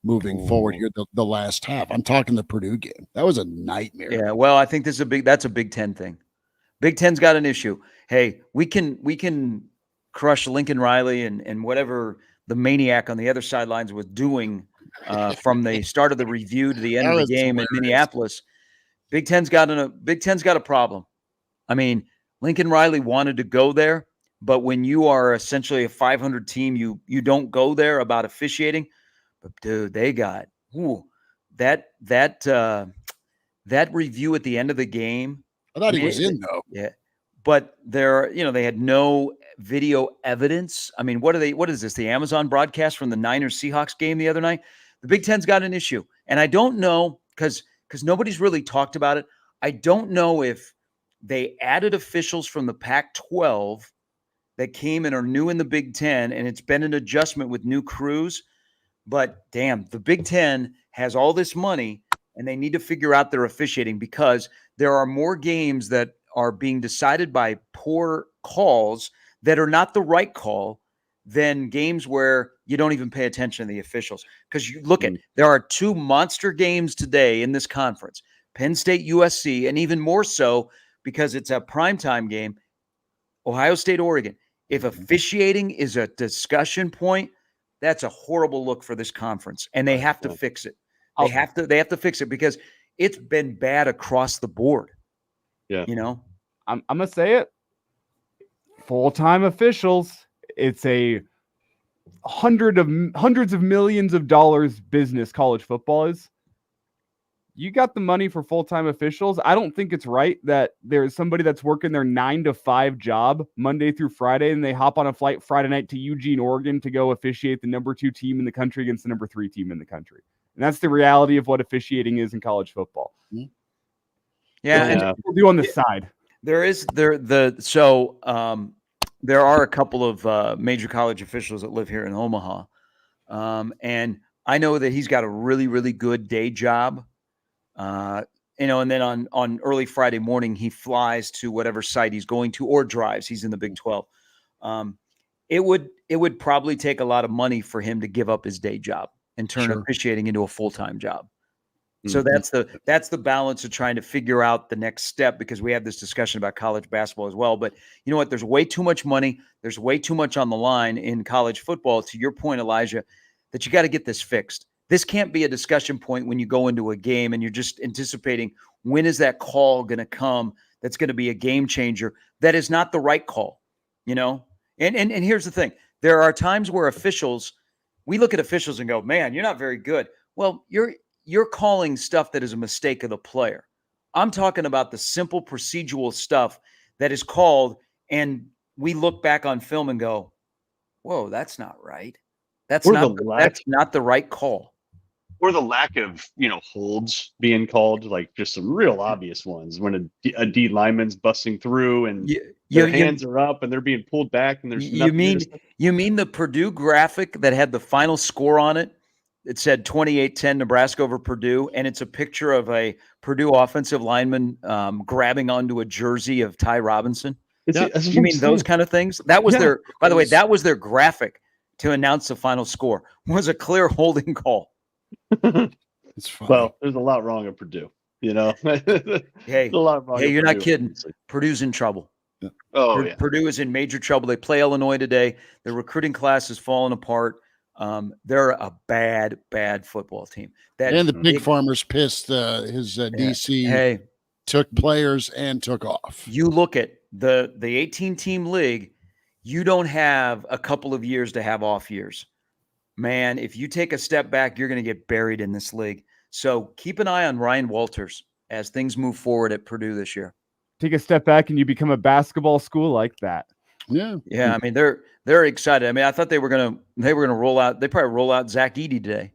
moving forward here, the last half? I'm talking the Purdue game. That was a nightmare. Yeah, well, I think that's a Big Ten thing. Big Ten's got an issue. Hey, we can crush Lincoln Riley and whatever the maniac on the other sidelines was doing from the start of the review to the end of the game in Minneapolis. Big Ten's got a problem. I mean, Lincoln Riley wanted to go there, but when you are essentially a 500 team, you don't go there about officiating. But dude, they got that review at the end of the game. I thought he was in though. Yeah, but they had no video evidence. I mean, what is this? The Amazon broadcast from the Niners Seahawks game the other night? The Big Ten's got an issue. And I don't know, because nobody's really talked about it. I don't know if they added officials from the Pac-12 that came and are new in the Big Ten, and it's been an adjustment with new crews. But damn, the Big Ten has all this money, and they need to figure out their officiating, because there are more games that are being decided by poor calls that are not the right call than games where you don't even pay attention to the officials. Because you look at, there are 2 monster games today in this conference, Penn State, USC, and even more so because it's a primetime game, Ohio State, Oregon. If officiating is a discussion point, that's a horrible look for this conference, and they have to fix it. They have to fix it, because it's been bad across the board. Yeah. You know, I'm gonna say it. Full-time officials. It's a hundreds of millions of dollars business. College football is. You got the money for full-time officials. I don't think it's right that there's somebody that's working their 9 to 5 job Monday through Friday, and they hop on a flight Friday night to Eugene, Oregon to go officiate the number 2 team in the country against the number 3 team in the country. And that's the reality of what officiating is in college football. Yeah, and we'll do on the side. there are a couple of major college officials that live here in Omaha, and I know that he's got a really, really good day job. And then on early Friday morning, he flies to whatever site he's going to, or drives. He's in the Big 12. It would probably take a lot of money for him to give up his day job and turn officiating into a full-time job. So that's the balance of trying to figure out the next step, because we have this discussion about college basketball as well. But you know what? There's way too much money. There's way too much on the line in college football, to your point, Elijah, that you got to get this fixed. This can't be a discussion point when you go into a game and you're just anticipating, when is that call going to come that's going to be a game changer? That is not the right call, you know? And here's the thing. There are times where we look at officials and go, man, you're not very good. Well, you're calling stuff that is a mistake of the player. I'm talking about the simple procedural stuff that is called, and we look back on film and go, whoa, that's not right. That's not the right call. Or the lack of, holds being called, like just some real obvious ones when a D lineman's busting through and their hands are up and they're being pulled back and there's you mean the Purdue graphic that had the final score on it? It said 28-10 Nebraska over Purdue, and it's a picture of a Purdue offensive lineman grabbing onto a jersey of Ty Robinson. You mean those kind of things? That was by the way, that was their graphic to announce the final score. Was a clear holding call. It's funny. Well, there's a lot wrong at Purdue, Hey, you're not kidding. Purdue's in trouble. Yeah. Purdue is in major trouble. They play Illinois today. Their recruiting class has fallen apart. They're a bad football team. And the Big Farmer's pissed. His DC took players and took off. You look at the 18-team league, you don't have a couple of years to have off years. Man, if you take a step back, you're going to get buried in this league. So keep an eye on Ryan Walters as things move forward at Purdue this year. Take a step back and you become a basketball school like that. Yeah. I mean, they're excited. I mean, I thought they were gonna roll out. They probably roll out Zach Edey today.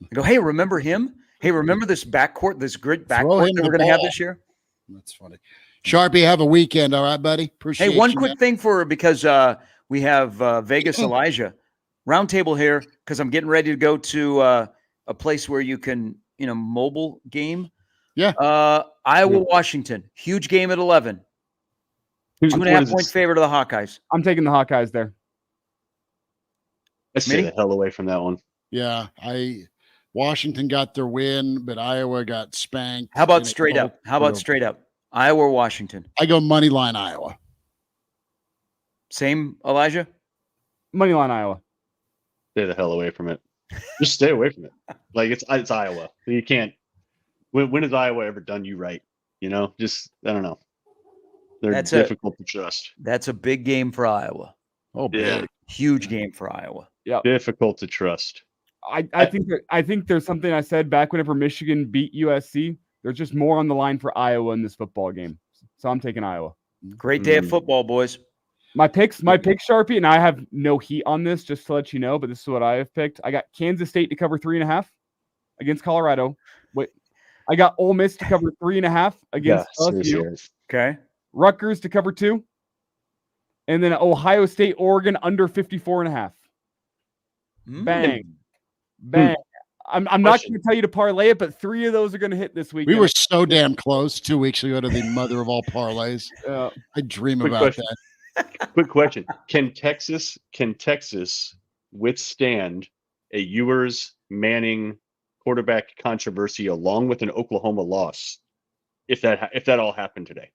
They go, hey, remember him? Hey, remember this backcourt, this grid backcourt that we're gonna have this year? That's funny. Sharpie, have a weekend, all right, buddy. Appreciate it. Hey, one quick thing because we have Vegas Elijah roundtable here, because I'm getting ready to go to a place where you can, mobile game. Yeah. Iowa, Washington, huge game at 11. 2.5 point favorite of the Hawkeyes. I'm taking the Hawkeyes there. Let's stay the hell away from that one. Yeah, Washington got their win, but Iowa got spanked. How about straight up? Iowa or Washington? I go money line Iowa. Same, Elijah? Money line Iowa. Stay the hell away from it. Just stay away from it. Like it's Iowa. You can't. When has Iowa ever done you right? Just I don't know. They're difficult to trust. That's a big game for Iowa. Oh, yeah. Huge game for Iowa. Yeah. Difficult to trust. I think there's something I said back whenever Michigan beat USC. There's just more on the line for Iowa in this football game. So I'm taking Iowa. Great day of football, boys. My picks, Sharpie, and I have no heat on this, just to let you know, but this is what I have picked. I got Kansas State to cover 3.5 against Colorado. Wait, I got Ole Miss to cover 3.5 against LSU. Okay. Rutgers to cover 2. And then Ohio State, Oregon under 54.5. Bang. Bang. I'm not going to tell you to parlay it, but 3 of those are going to hit this week. We were so damn close 2 weeks ago to the mother of all parlays. I dream about that. Quick question: Can Texas withstand a Ewers Manning quarterback controversy along with an Oklahoma loss? If that all happened today,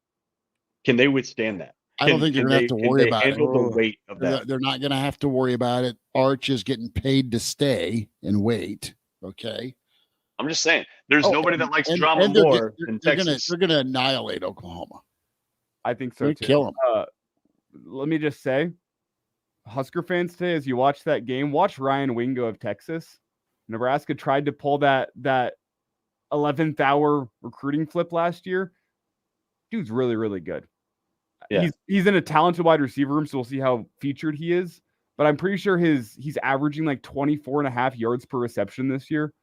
can they withstand that? I don't think you're going to have to worry about it. The weight of that. They're not going to have to worry about it. Arch is getting paid to stay and wait. Okay. I'm just saying, there's nobody that likes drama more than Texas. They're going to annihilate Oklahoma. I think so too. Kill them. Let me just say, Husker fans today, as you watch that game, watch Ryan Wingo of Texas. Nebraska tried to pull that 11th hour recruiting flip last year. Dude's really, really good. Yeah. He's in a talented wide receiver room, so we'll see how featured he is. But I'm pretty sure he's averaging like 24.5 yards per reception this year.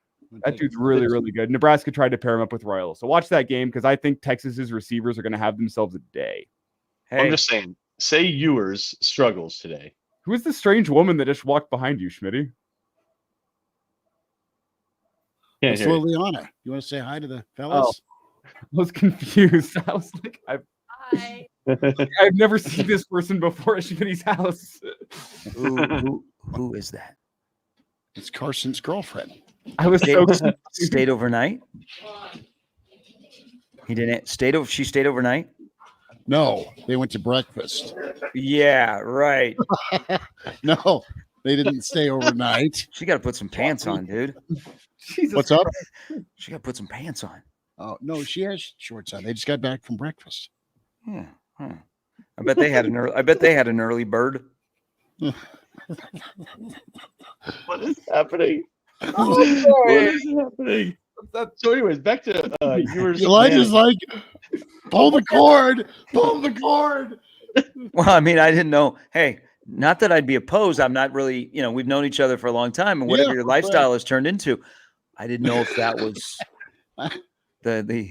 That dude's really, really good. Nebraska tried to pair him up with Royal. So watch that game because I think Texas's receivers are going to have themselves a day. Hey. I'm just saying, say Ewers struggles today. Who is the strange woman that just walked behind you, Schmitty? It's Liliana. You want to say hi to the fellas? Oh, I was confused. I was like, Hi. I've never seen this person before at Schmitty's house. Who is that? It's Carson's girlfriend. I was stayed overnight. He didn't stayed over. She stayed overnight. No, they went to breakfast. Yeah, right. No, they didn't stay overnight. She got to put some pants on, dude. Jesus What's up? She got to put some pants on. Oh no, she has shorts on. They just got back from breakfast. I bet they had an early bird. What is happening? What is happening? So, anyways, back to Ewers. Elijah's like, pull the cord. Pull the cord. Well, I mean, I didn't know. Hey, not that I'd be opposed. I'm not really, we've known each other for a long time, and whatever your lifestyle has turned into, I didn't know if that was the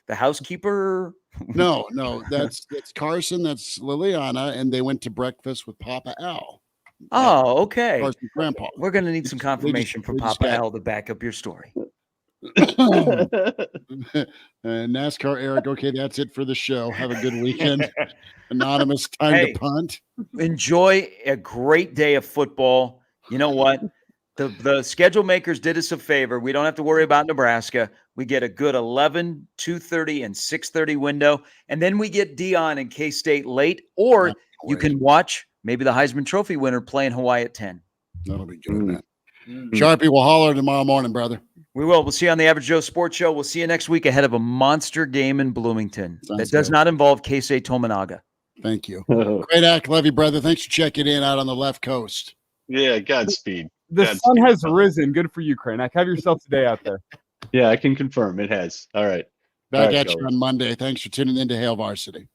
housekeeper. No, that's Carson. That's Liliana, and they went to breakfast with Papa Al. Oh, okay. Carson's grandpa. We're going to need some confirmation from Papa Al to back up your story. NASCAR Eric. Okay, that's it for the show. Have a good weekend. Anonymous, time to punt. Enjoy a great day of football. You know what? The schedule makers did us a favor. We don't have to worry about Nebraska. We get a good 11, 2:30, and 6:30 window. And then we get Dion and K-State late. Or you can watch maybe the Heisman Trophy winner play in Hawaii at 10. That'll be good, man. Sharpie, we'll holler tomorrow morning, brother. We will. We'll see you on the Average Joe Sports Show. We'll see you next week ahead of a monster game in Bloomington. That does not involve Keisei Tominaga. Thank you. Great act. Love you, brother. Thanks for checking in out on the left coast. Yeah, Godspeed. The sun has risen. Good for you, Kraynak. Have yourself today out there. Yeah, I can confirm it has. All right. Back at you on Monday. Thanks for tuning in to Hail Varsity.